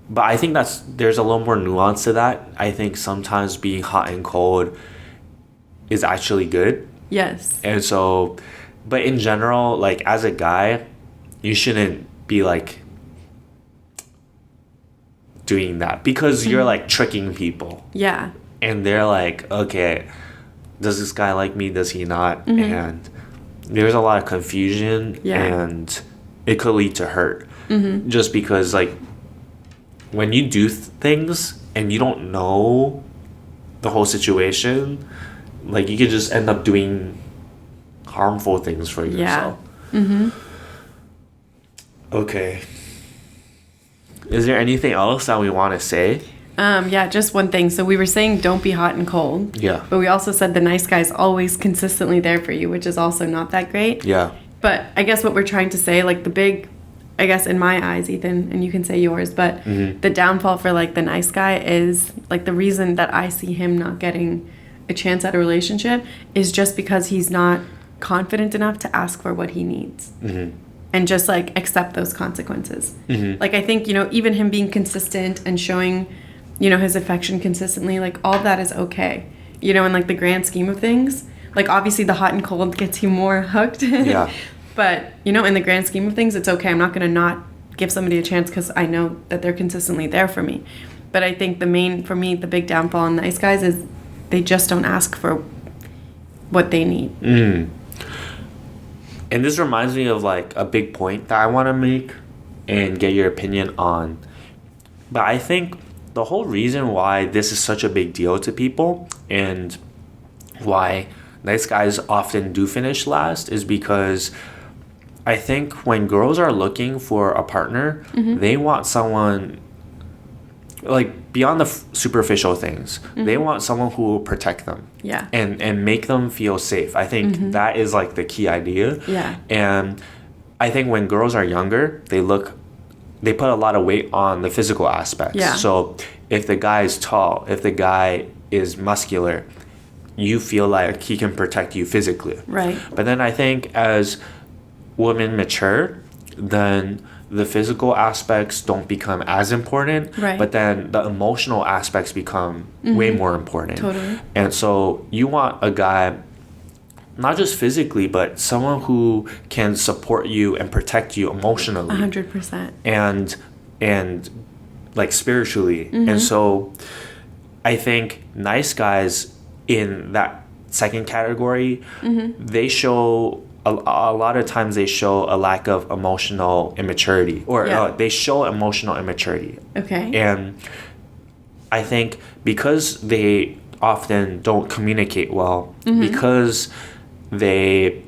[SPEAKER 1] But I think there's a little more nuance to that. I think sometimes being hot and cold is actually good.
[SPEAKER 2] Yes.
[SPEAKER 1] And so, but in general, like, as a guy, you shouldn't be, like, doing that because you're, like, tricking people.
[SPEAKER 2] Yeah.
[SPEAKER 1] And they're like, okay, does this guy like me? Does he not? And there's a lot of confusion and it could lead to hurt. Just because, like, when you do things and you don't know the whole situation, like, you could just end up doing harmful things for yourself. Okay. Is there anything else that we want to say?
[SPEAKER 2] Yeah, just one thing. So we were saying don't be hot and cold.
[SPEAKER 1] Yeah.
[SPEAKER 2] But we also said the nice guy's always consistently there for you, which is also not that great.
[SPEAKER 1] Yeah.
[SPEAKER 2] But I guess what we're trying to say, like, the big, I guess in my eyes, Ethan, and you can say yours, but the downfall for, like, the nice guy is, like, the reason that I see him not getting a chance at a relationship is just because he's not confident enough to ask for what he needs. And just, like, accept those consequences. Like, I think, you know, even him being consistent and showing, you know, his affection consistently, like, all of that is okay. You know, in, like, the grand scheme of things. Like, obviously the hot and cold gets you more hooked. But, you know, in the grand scheme of things, it's okay. I'm not going to not give somebody a chance because I know that they're consistently there for me. But I think for me, the big downfall in nice guys is they just don't ask for what they need.
[SPEAKER 1] And this reminds me of, like, a big point that I want to make and get your opinion on. But I think the whole reason why this is such a big deal to people and why nice guys often do finish last is because I think when girls are looking for a partner, they want someone, like, beyond the superficial things. They want someone who will protect them.
[SPEAKER 2] Yeah.
[SPEAKER 1] And make them feel safe. I think that is, like, the key idea.
[SPEAKER 2] Yeah.
[SPEAKER 1] And I think when girls are younger, they put a lot of weight on the physical aspects.
[SPEAKER 2] Yeah.
[SPEAKER 1] So if the guy is tall, if the guy is muscular, you feel like he can protect you physically.
[SPEAKER 2] Right.
[SPEAKER 1] But then I think as women mature, then the physical aspects don't become as important,
[SPEAKER 2] Right.
[SPEAKER 1] but then the emotional aspects become way more important.
[SPEAKER 2] Totally.
[SPEAKER 1] And so you want a guy, not just physically, but someone who can support you and protect you emotionally
[SPEAKER 2] 100%.
[SPEAKER 1] and like spiritually. And so I think nice guys in that second category, they show a lot of times they show a lack of emotional immaturity, or they show emotional immaturity.
[SPEAKER 2] Okay.
[SPEAKER 1] And I think because they often don't communicate well, because they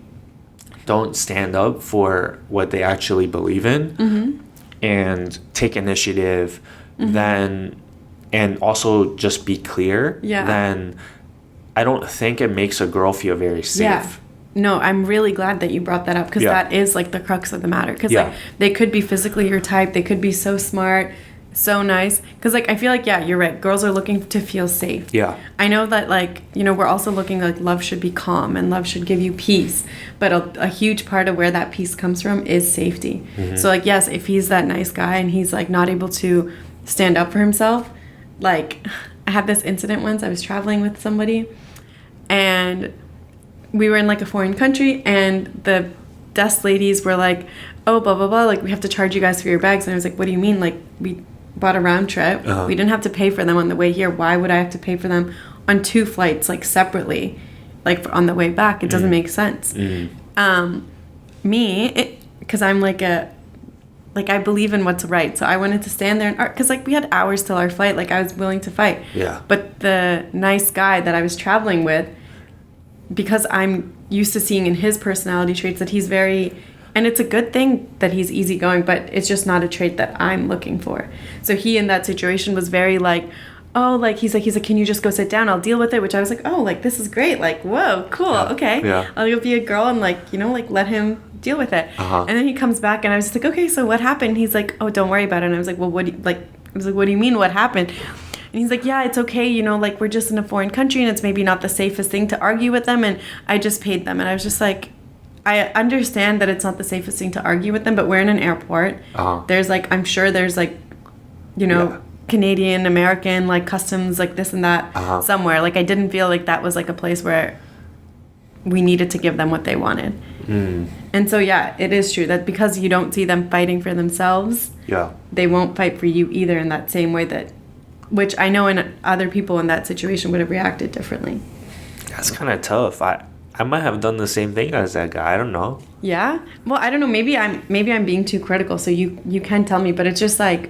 [SPEAKER 1] don't stand up for what they actually believe in and take initiative, then, and also just be clear, then I don't think it makes a girl feel very safe.
[SPEAKER 2] Yeah. No, I'm really glad that you brought that up, because that is like the crux of the matter. Because like they could be physically your type, they could be so smart, so nice. Because like I feel like you're right. Girls are looking to feel safe.
[SPEAKER 1] Yeah.
[SPEAKER 2] I know that like we're also looking like love should be calm and love should give you peace, but a huge part of where that peace comes from is safety. So like yes, if he's that nice guy and he's like not able to stand up for himself, like I had this incident once. I was traveling with somebody, and we were in like a foreign country, and the desk ladies were like, oh, blah, blah, blah, like we have to charge you guys for your bags. And I was like, what do you mean? Like we bought a round trip. We didn't have to pay for them on the way here. Why would I have to pay for them on 2 flights, like separately, like on the way back? It doesn't make sense. Because I'm like I believe in what's right. So I wanted to stand there and because like we had hours till our flight. Like I was willing to fight.
[SPEAKER 1] Yeah.
[SPEAKER 2] But the nice guy that I was traveling with, because I'm used to seeing in his personality traits that he's very, and it's a good thing that he's easygoing, but it's just not a trait that I'm looking for. So he in that situation was very like, oh, like he's like, can you just go sit down? I'll deal with it. Which I was like, oh, like this is great. Like, whoa, cool. Okay.
[SPEAKER 1] Yeah.
[SPEAKER 2] I'll go be a girl and like, like let him deal with it. And then he comes back and I was just like, okay, so what happened? He's like, oh, don't worry about it. And I was like, well, what do you mean what happened? And he's like, yeah, it's okay, like we're just in a foreign country and it's maybe not the safest thing to argue with them, and I just paid them. And I was just like, I understand that it's not the safest thing to argue with them, but we're in an airport. There's like, I'm sure there's like, Canadian, American, like customs, like this and that somewhere. Like I didn't feel like that was like a place where we needed to give them what they wanted. And so, yeah, it is true that because you don't see them fighting for themselves, they won't fight for you either in that same way which I know in other people in that situation would have reacted differently.
[SPEAKER 1] That's kind of tough. I might have done the same thing as that guy. I don't know.
[SPEAKER 2] Yeah? Well, I don't know. Maybe I'm being too critical, so you can tell me. But it's just like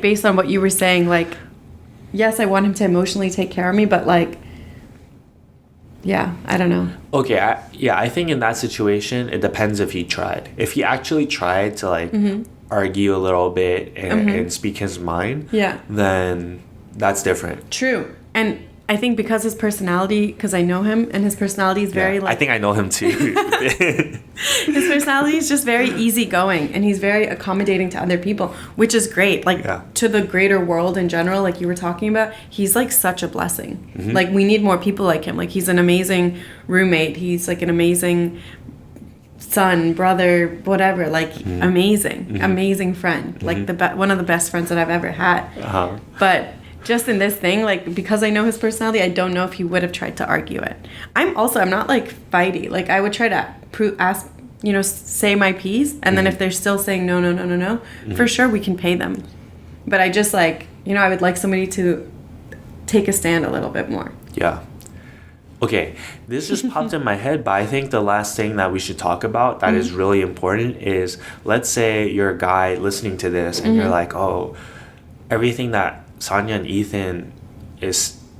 [SPEAKER 2] based on what you were saying, like, yes, I want him to emotionally take care of me, but like, yeah, I don't know.
[SPEAKER 1] Okay, I think in that situation, it depends if he tried. If he actually tried to like argue a little bit and speak his mind, then that's different.
[SPEAKER 2] True. And I think because I know him, and his personality is very like...
[SPEAKER 1] I think I know him too.
[SPEAKER 2] His personality is just very easygoing, and he's very accommodating to other people, which is great. Like, to the greater world in general, like you were talking about, he's like such a blessing. Like, we need more people like him. Like, he's an amazing roommate. He's like an amazing son, brother, whatever. Like, amazing friend. Like, one of the best friends that I've ever had. But... just in this thing, like, because I know his personality, I don't know if he would have tried to argue it. I'm not, like, fighty. Like, I would try to say my piece, and then if they're still saying no, for sure we can pay them. But I just, like, I would like somebody to take a stand a little bit more.
[SPEAKER 1] Yeah. Okay, this just popped in my head, but I think the last thing that we should talk about that is really important is, let's say you're a guy listening to this, and you're like, oh, everything that Sania and Ethan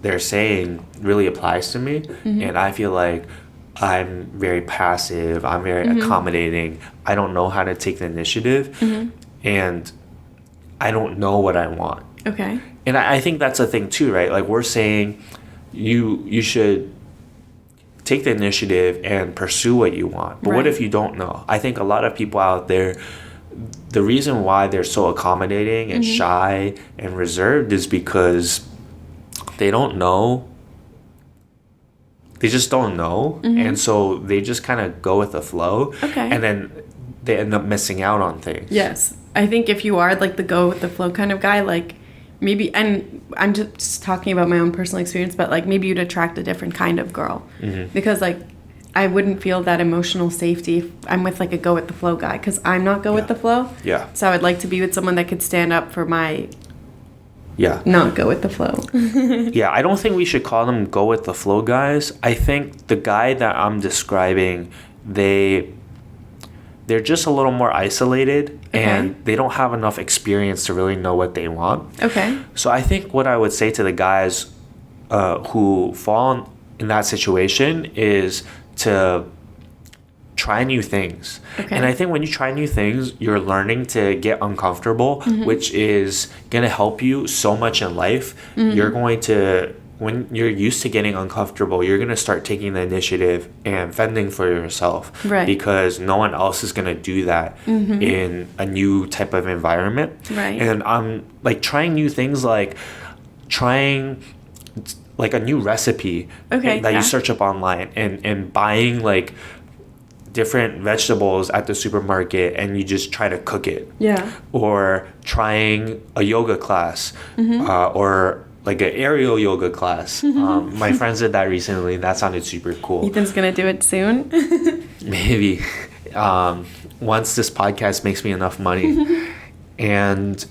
[SPEAKER 1] they're saying really applies to me, and I feel like I'm very passive, I'm very accommodating, I don't know how to take the initiative, and I don't know what I want.
[SPEAKER 2] Okay.
[SPEAKER 1] And I think that's a thing too, right? Like, we're saying you should take the initiative and pursue what you want, but what if you don't know? I think a lot of people out there, the reason why they're so accommodating and shy and reserved is because they don't know. They just don't know. And so they just kind of go with the flow.
[SPEAKER 2] Okay.
[SPEAKER 1] And then they end up missing out on things.
[SPEAKER 2] Yes. I think if you are like the go with the flow kind of guy, like maybe, and I'm just talking about my own personal experience, but like maybe you'd attract a different kind of girl. Because like I wouldn't feel that emotional safety if I'm with like a go with the flow guy, because I'm not go with the flow.
[SPEAKER 1] Yeah.
[SPEAKER 2] So I would like to be with someone that could stand up for my
[SPEAKER 1] Yeah.
[SPEAKER 2] not go with the flow.
[SPEAKER 1] Yeah, I don't think we should call them go with the flow guys. I think the guy that I'm describing, they're just a little more isolated and they don't have enough experience to really know what they want.
[SPEAKER 2] Okay.
[SPEAKER 1] So I think what I would say to the guys who fall in that situation is to try new things.
[SPEAKER 2] Okay.
[SPEAKER 1] And I think when you try new things, you're learning to get uncomfortable, which is going to help you so much in life. You're going to, when you're used to getting uncomfortable, you're going to start taking the initiative and fending for yourself.
[SPEAKER 2] Right.
[SPEAKER 1] Because no one else is going to do that in a new type of environment.
[SPEAKER 2] Right.
[SPEAKER 1] And I'm like trying new things, like trying like a new recipe that you search up online, and buying like different vegetables at the supermarket and you just try to cook it.
[SPEAKER 2] Yeah.
[SPEAKER 1] Or trying a yoga class or like an aerial yoga class. My friends did that recently. That sounded super cool.
[SPEAKER 2] Ethan's gonna do it soon.
[SPEAKER 1] Maybe once this podcast makes me enough money. And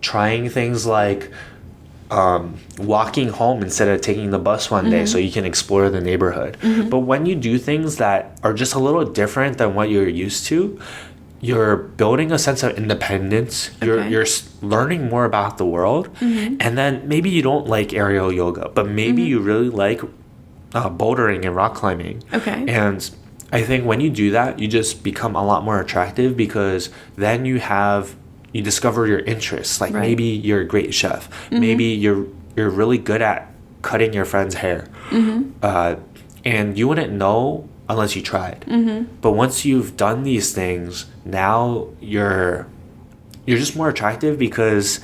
[SPEAKER 1] trying things like walking home instead of taking the bus one day so you can explore the neighborhood. But when you do things that are just a little different than what you're used to, you're building a sense of independence. You're learning more about the world. And then maybe you don't like aerial yoga, but maybe you really like bouldering and rock climbing.
[SPEAKER 2] Okay.
[SPEAKER 1] And I think when you do that, you just become a lot more attractive, because then you discover your interests. Like maybe you're a great chef. Maybe you're really good at cutting your friend's hair. And you wouldn't know unless you tried. But once you've done these things, now you're just more attractive because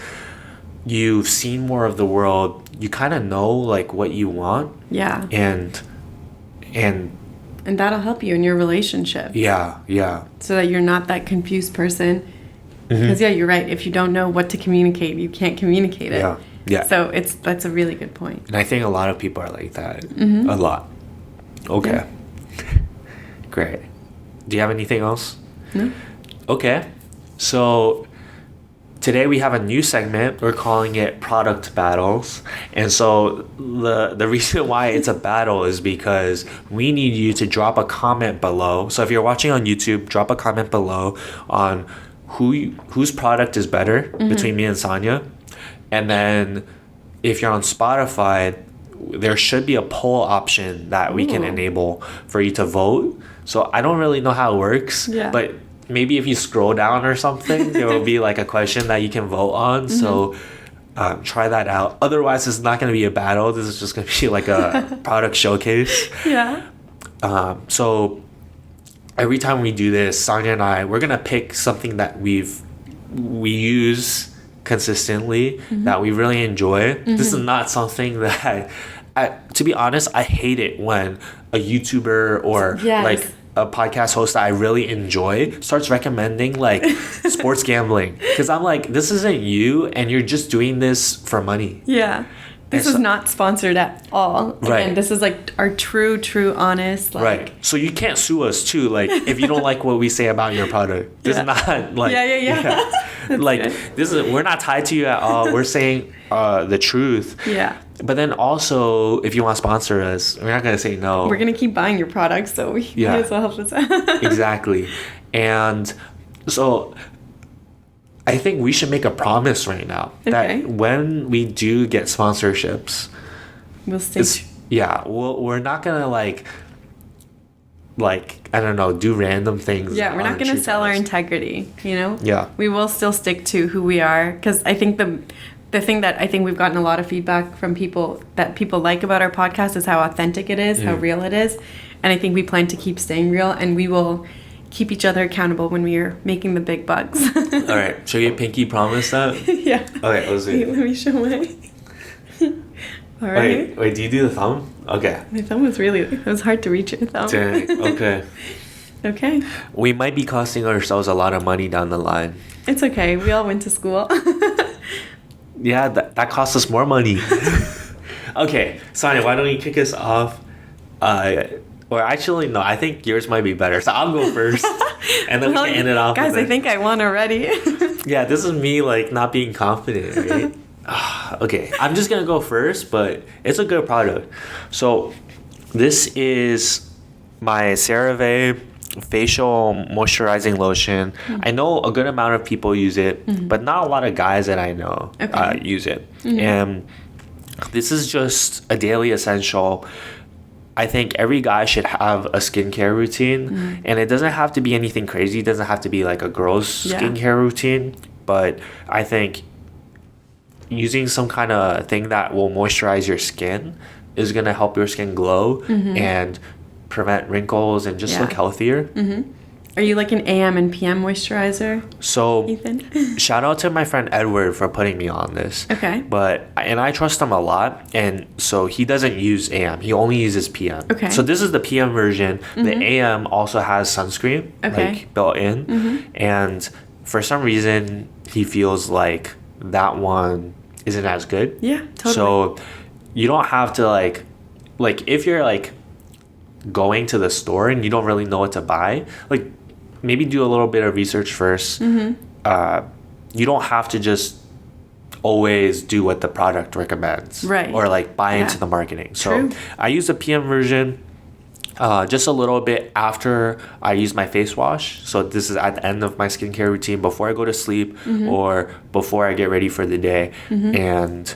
[SPEAKER 1] you've seen more of the world. You kind of know like what you want.
[SPEAKER 2] Yeah.
[SPEAKER 1] And
[SPEAKER 2] that'll help you in your relationship.
[SPEAKER 1] Yeah.
[SPEAKER 2] So that you're not that confused person. Because you're right. If you don't know what to communicate, you can't communicate it.
[SPEAKER 1] Yeah.
[SPEAKER 2] So that's a really good point.
[SPEAKER 1] And I think a lot of people are like that. A lot. Okay.
[SPEAKER 2] Yeah.
[SPEAKER 1] Great. Do you have anything else?
[SPEAKER 2] No.
[SPEAKER 1] Okay. So today we have a new segment. We're calling it Product Battles. And so the reason why it's a battle is because we need you to drop a comment below. So if you're watching on YouTube, drop a comment below on whose product is better between me and Sania. And then if you're on Spotify, there should be a poll option that we can enable for you to vote. So I don't really know how it works, but maybe if you scroll down or something, there will be like a question that you can vote on. So try that out. Otherwise, it's not going to be a battle. This is just going to be like a product showcase.
[SPEAKER 2] Yeah.
[SPEAKER 1] So every time we do this, Sania and I, we're going to pick something that we use consistently, that we really enjoy. This is not something that to be honest, I hate it when a YouTuber or like a podcast host that I really enjoy starts recommending like sports gambling, because I'm like, this isn't you, and you're just doing this for money.
[SPEAKER 2] Yeah. This is not sponsored at all.
[SPEAKER 1] Right.
[SPEAKER 2] And this is like our true, honest. Like,
[SPEAKER 1] right. So you can't sue us too. Like if you don't like what we say about your product, this is not like like good. This is, we're not tied to you at all. We're saying the truth.
[SPEAKER 2] Yeah.
[SPEAKER 1] But then also, if you want to sponsor us, we're not gonna say no.
[SPEAKER 2] We're gonna keep buying your products, so we might as well help us out.
[SPEAKER 1] Exactly. And so I think we should make a promise right now that when we do get sponsorships,
[SPEAKER 2] we'll stay.
[SPEAKER 1] We're not gonna like I don't know, do random things.
[SPEAKER 2] Yeah, we're not gonna sell our integrity. You know.
[SPEAKER 1] Yeah.
[SPEAKER 2] We will still stick to who we are, because I think the thing that I think we've gotten a lot of feedback from people that people like about our podcast is how authentic it is, how real it is, and I think we plan to keep staying real, and we will keep each other accountable when we are making the big bucks.
[SPEAKER 1] All right. Should we pinky promise that?
[SPEAKER 2] Yeah.
[SPEAKER 1] Okay, let's see.
[SPEAKER 2] Let me show my... All right.
[SPEAKER 1] Wait, do you do the thumb? Okay.
[SPEAKER 2] My thumb was it was hard to reach your thumb.
[SPEAKER 1] Dang, okay.
[SPEAKER 2] Okay.
[SPEAKER 1] We might be costing ourselves a lot of money down the line.
[SPEAKER 2] It's okay. We all went to school.
[SPEAKER 1] Yeah, that costs us more money. Okay, Sania, why don't you kick us off? Or actually, no, I think yours might be better. So I'll go first, and then we can end it off.
[SPEAKER 2] Guys, I think I won already.
[SPEAKER 1] Yeah, this is me like not being confident, right? Okay, I'm just gonna go first, but it's a good product. So this is my CeraVe facial moisturizing lotion. I know a good amount of people use it, but not a lot of guys that I know use it. And this is just a daily essential. I think every guy should have a skincare routine, and it doesn't have to be anything crazy. It doesn't have to be like a girl's skincare routine, but I think using some kind of thing that will moisturize your skin is going to help your skin glow and prevent wrinkles and just look healthier.
[SPEAKER 2] Are you like an AM and PM moisturizer,
[SPEAKER 1] So
[SPEAKER 2] Ethan?
[SPEAKER 1] shout out to my friend Edward for putting me on this.
[SPEAKER 2] Okay.
[SPEAKER 1] And I trust him a lot, and so he doesn't use AM. He only uses PM.
[SPEAKER 2] Okay.
[SPEAKER 1] So this is the PM version. The AM also has sunscreen like built in, and for some reason he feels like that one isn't as good.
[SPEAKER 2] Yeah, totally.
[SPEAKER 1] So you don't have to like if you're like going to the store and you don't really know what to buy, like maybe do a little bit of research first. You don't have to just always do what the product recommends,
[SPEAKER 2] right?
[SPEAKER 1] Or like buy into the marketing. So
[SPEAKER 2] True.
[SPEAKER 1] I use the PM version just a little bit after I use my face wash. So this is at the end of my skincare routine before I go to sleep or before I get ready for the day. And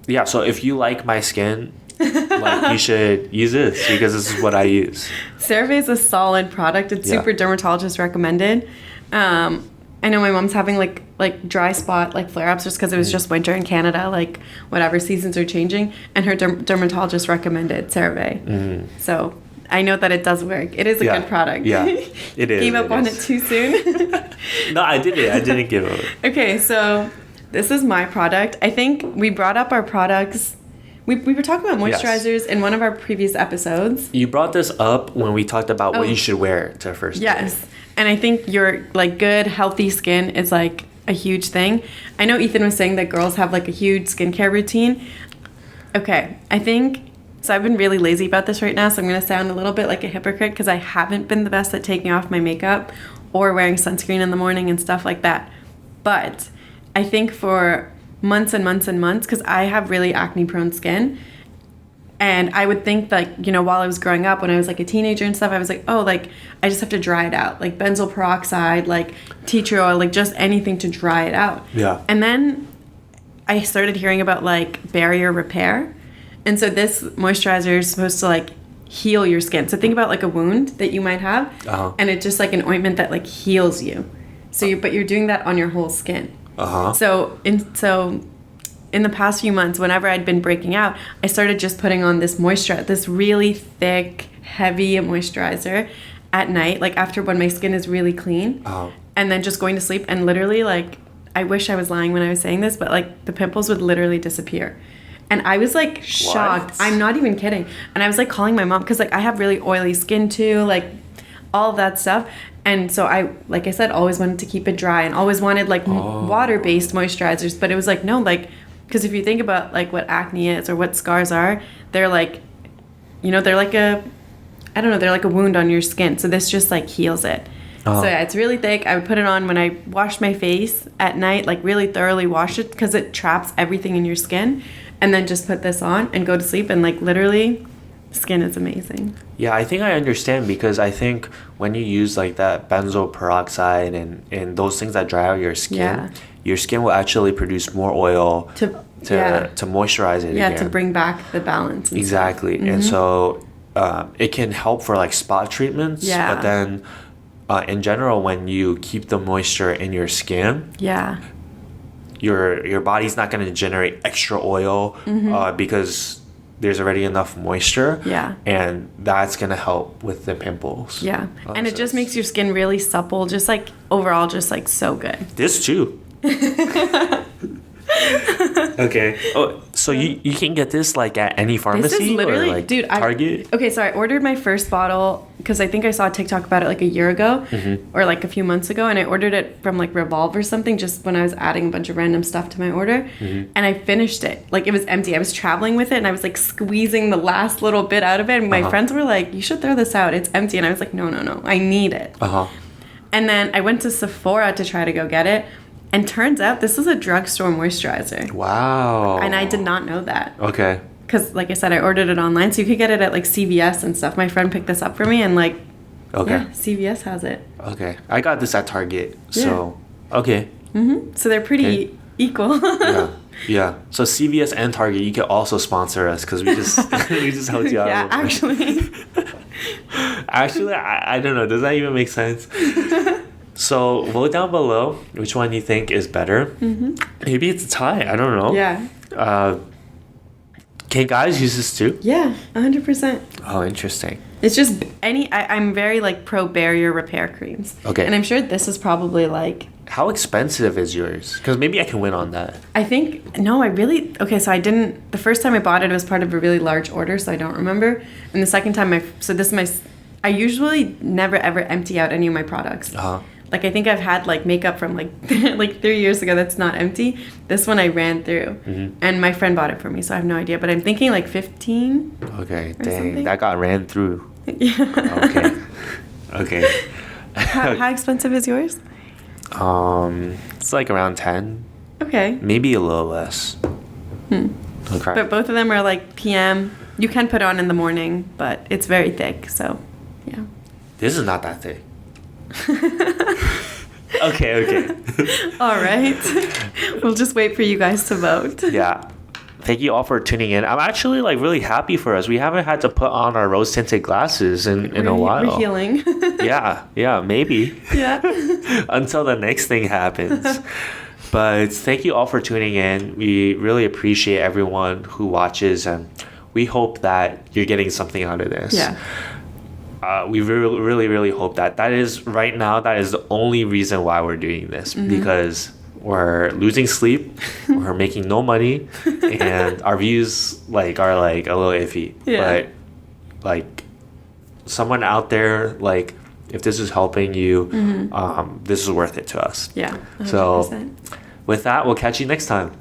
[SPEAKER 1] yeah, so if you like my skin, like you should use this because this is what I use.
[SPEAKER 2] CeraVe is a solid product. It's super dermatologist recommended. I know my mom's having like dry spot like flare-ups just because it was just winter in Canada, like whatever, seasons are changing, and her dermatologist recommended CeraVe. So I know that it does work. It is a good product.
[SPEAKER 1] Yeah, it is.
[SPEAKER 2] Gave up on it too soon.
[SPEAKER 1] No, I didn't give up.
[SPEAKER 2] Okay, so this is my product. I think we brought up our products. We were talking about moisturizers in one of our previous episodes.
[SPEAKER 1] You brought this up when we talked about what you should wear to first date.
[SPEAKER 2] And I think your like good, healthy skin is like a huge thing. I know Ethan was saying that girls have like a huge skincare routine. Okay, I think, so I've been really lazy about this right now, so I'm going to sound a little bit like a hypocrite because I haven't been the best at taking off my makeup or wearing sunscreen in the morning and stuff like that. But I think for months and months and months, because I have really acne prone skin, and I would think that, you know, while I was growing up, when I was like a teenager and stuff, I was like, oh, like I just have to dry it out, like benzoyl peroxide, like tea tree oil, like just anything to dry it out.
[SPEAKER 1] Yeah.
[SPEAKER 2] And then I started hearing about like barrier repair, and so this moisturizer is supposed to like heal your skin. So think about like a wound that you might have, and it's just like an ointment that like heals you. So but you're doing that on your whole skin. So in the past few months, whenever I'd been breaking out, I started just putting on this really thick, heavy moisturizer at night, like after when my skin is really clean, and then just going to sleep. And literally, like, I wish I was lying when I was saying this, but like the pimples would literally disappear. And I was like shocked. I'm not even kidding. And I was like calling my mom because like I have really oily skin too, like all of that stuff. And so I, like I said, always wanted to keep it dry and always wanted like water-based moisturizers. But it was like, no, like, because if you think about like what acne is or what scars are, they're like, you know, they're like they're like a wound on your skin. So this just like heals it. So yeah, it's really thick. I would put it on when I washed my face at night, like really thoroughly wash it because it traps everything in your skin. And then just put this on and go to sleep, and like literally skin is amazing.
[SPEAKER 1] Yeah, I think I understand, because I think when you use like that benzoyl peroxide and those things that dry out your skin, your skin will actually produce more oil to moisturize it again.
[SPEAKER 2] To bring back the balance.
[SPEAKER 1] Exactly. And so it can help for like spot treatments.
[SPEAKER 2] Yeah.
[SPEAKER 1] But then in general, when you keep the moisture in your skin, your body's not going to generate extra oil because there's already enough moisture.
[SPEAKER 2] Yeah.
[SPEAKER 1] And that's going to help with the pimples.
[SPEAKER 2] Yeah. And it just makes your skin really supple, just like overall, just like so good.
[SPEAKER 1] This too. Okay. Oh, so you can get this like at any pharmacy,
[SPEAKER 2] this is literally,
[SPEAKER 1] or like
[SPEAKER 2] dude,
[SPEAKER 1] Target?
[SPEAKER 2] Okay, so I ordered my first bottle because I think I saw a TikTok about it like a year ago or like a few months ago, and I ordered it from like Revolve or something just when I was adding a bunch of random stuff to my order, and I finished it. Like, it was empty. I was traveling with it, and I was like squeezing the last little bit out of it, and my friends were like, you should throw this out. It's empty. And I was like, no, I need it. And then I went to Sephora to try to go get it. And turns out this is a drugstore moisturizer.
[SPEAKER 1] Wow.
[SPEAKER 2] And I did not know that.
[SPEAKER 1] Okay.
[SPEAKER 2] Because, like I said, I ordered it online, so you could get it at, like, CVS and stuff. My friend picked this up for me, and, like, yeah, CVS has it.
[SPEAKER 1] Okay. I got this at Target, so, okay.
[SPEAKER 2] So they're pretty equal.
[SPEAKER 1] Yeah. So CVS and Target, you can also sponsor us, because we just we just helped you out.
[SPEAKER 2] Yeah, actually.
[SPEAKER 1] Actually, I don't know. Does that even make sense? So vote down below which one you think is better. Maybe it's a tie. I don't know.
[SPEAKER 2] Yeah.
[SPEAKER 1] Can guys use this too?
[SPEAKER 2] Yeah, 100%.
[SPEAKER 1] Oh, interesting.
[SPEAKER 2] It's just I'm very like pro barrier repair creams.
[SPEAKER 1] Okay.
[SPEAKER 2] And I'm sure this is probably like.
[SPEAKER 1] How expensive is yours? Because maybe I can win on that.
[SPEAKER 2] I think, no, so I didn't, the first time I bought it was part of a really large order, so I don't remember. And the second time I usually never ever empty out any of my products. Like, I think I've had, like, makeup from, like, like 3 years ago that's not empty. This one I ran through. And my friend bought it for me, so I have no idea. But I'm thinking, like, 15.
[SPEAKER 1] Okay, dang.
[SPEAKER 2] Something.
[SPEAKER 1] That got ran through.
[SPEAKER 2] Yeah.
[SPEAKER 1] Okay.
[SPEAKER 2] How expensive is yours?
[SPEAKER 1] It's, like, around 10.
[SPEAKER 2] Okay.
[SPEAKER 1] Maybe a little less. Okay.
[SPEAKER 2] But both of them are, like, PM. You can put on in the morning, but it's very thick, so, yeah.
[SPEAKER 1] This is not that thick. Okay.
[SPEAKER 2] All right. We'll just wait for you guys to vote.
[SPEAKER 1] Yeah. Thank you all for tuning in. I'm actually like really happy for us. We haven't had to put on our rose tinted glasses in a while.
[SPEAKER 2] We're healing.
[SPEAKER 1] Yeah, maybe.
[SPEAKER 2] Yeah.
[SPEAKER 1] Until the next thing happens. But thank you all for tuning in. We really appreciate everyone who watches, and we hope that you're getting something out of this.
[SPEAKER 2] Yeah.
[SPEAKER 1] We really hope that is right now, that is the only reason why we're doing this, because we're losing sleep, we're making no money, and our views are a little iffy. But like, someone out there, like, if this is helping you, this is worth it to us.
[SPEAKER 2] Yeah. 100%.
[SPEAKER 1] So with that, we'll catch you next time.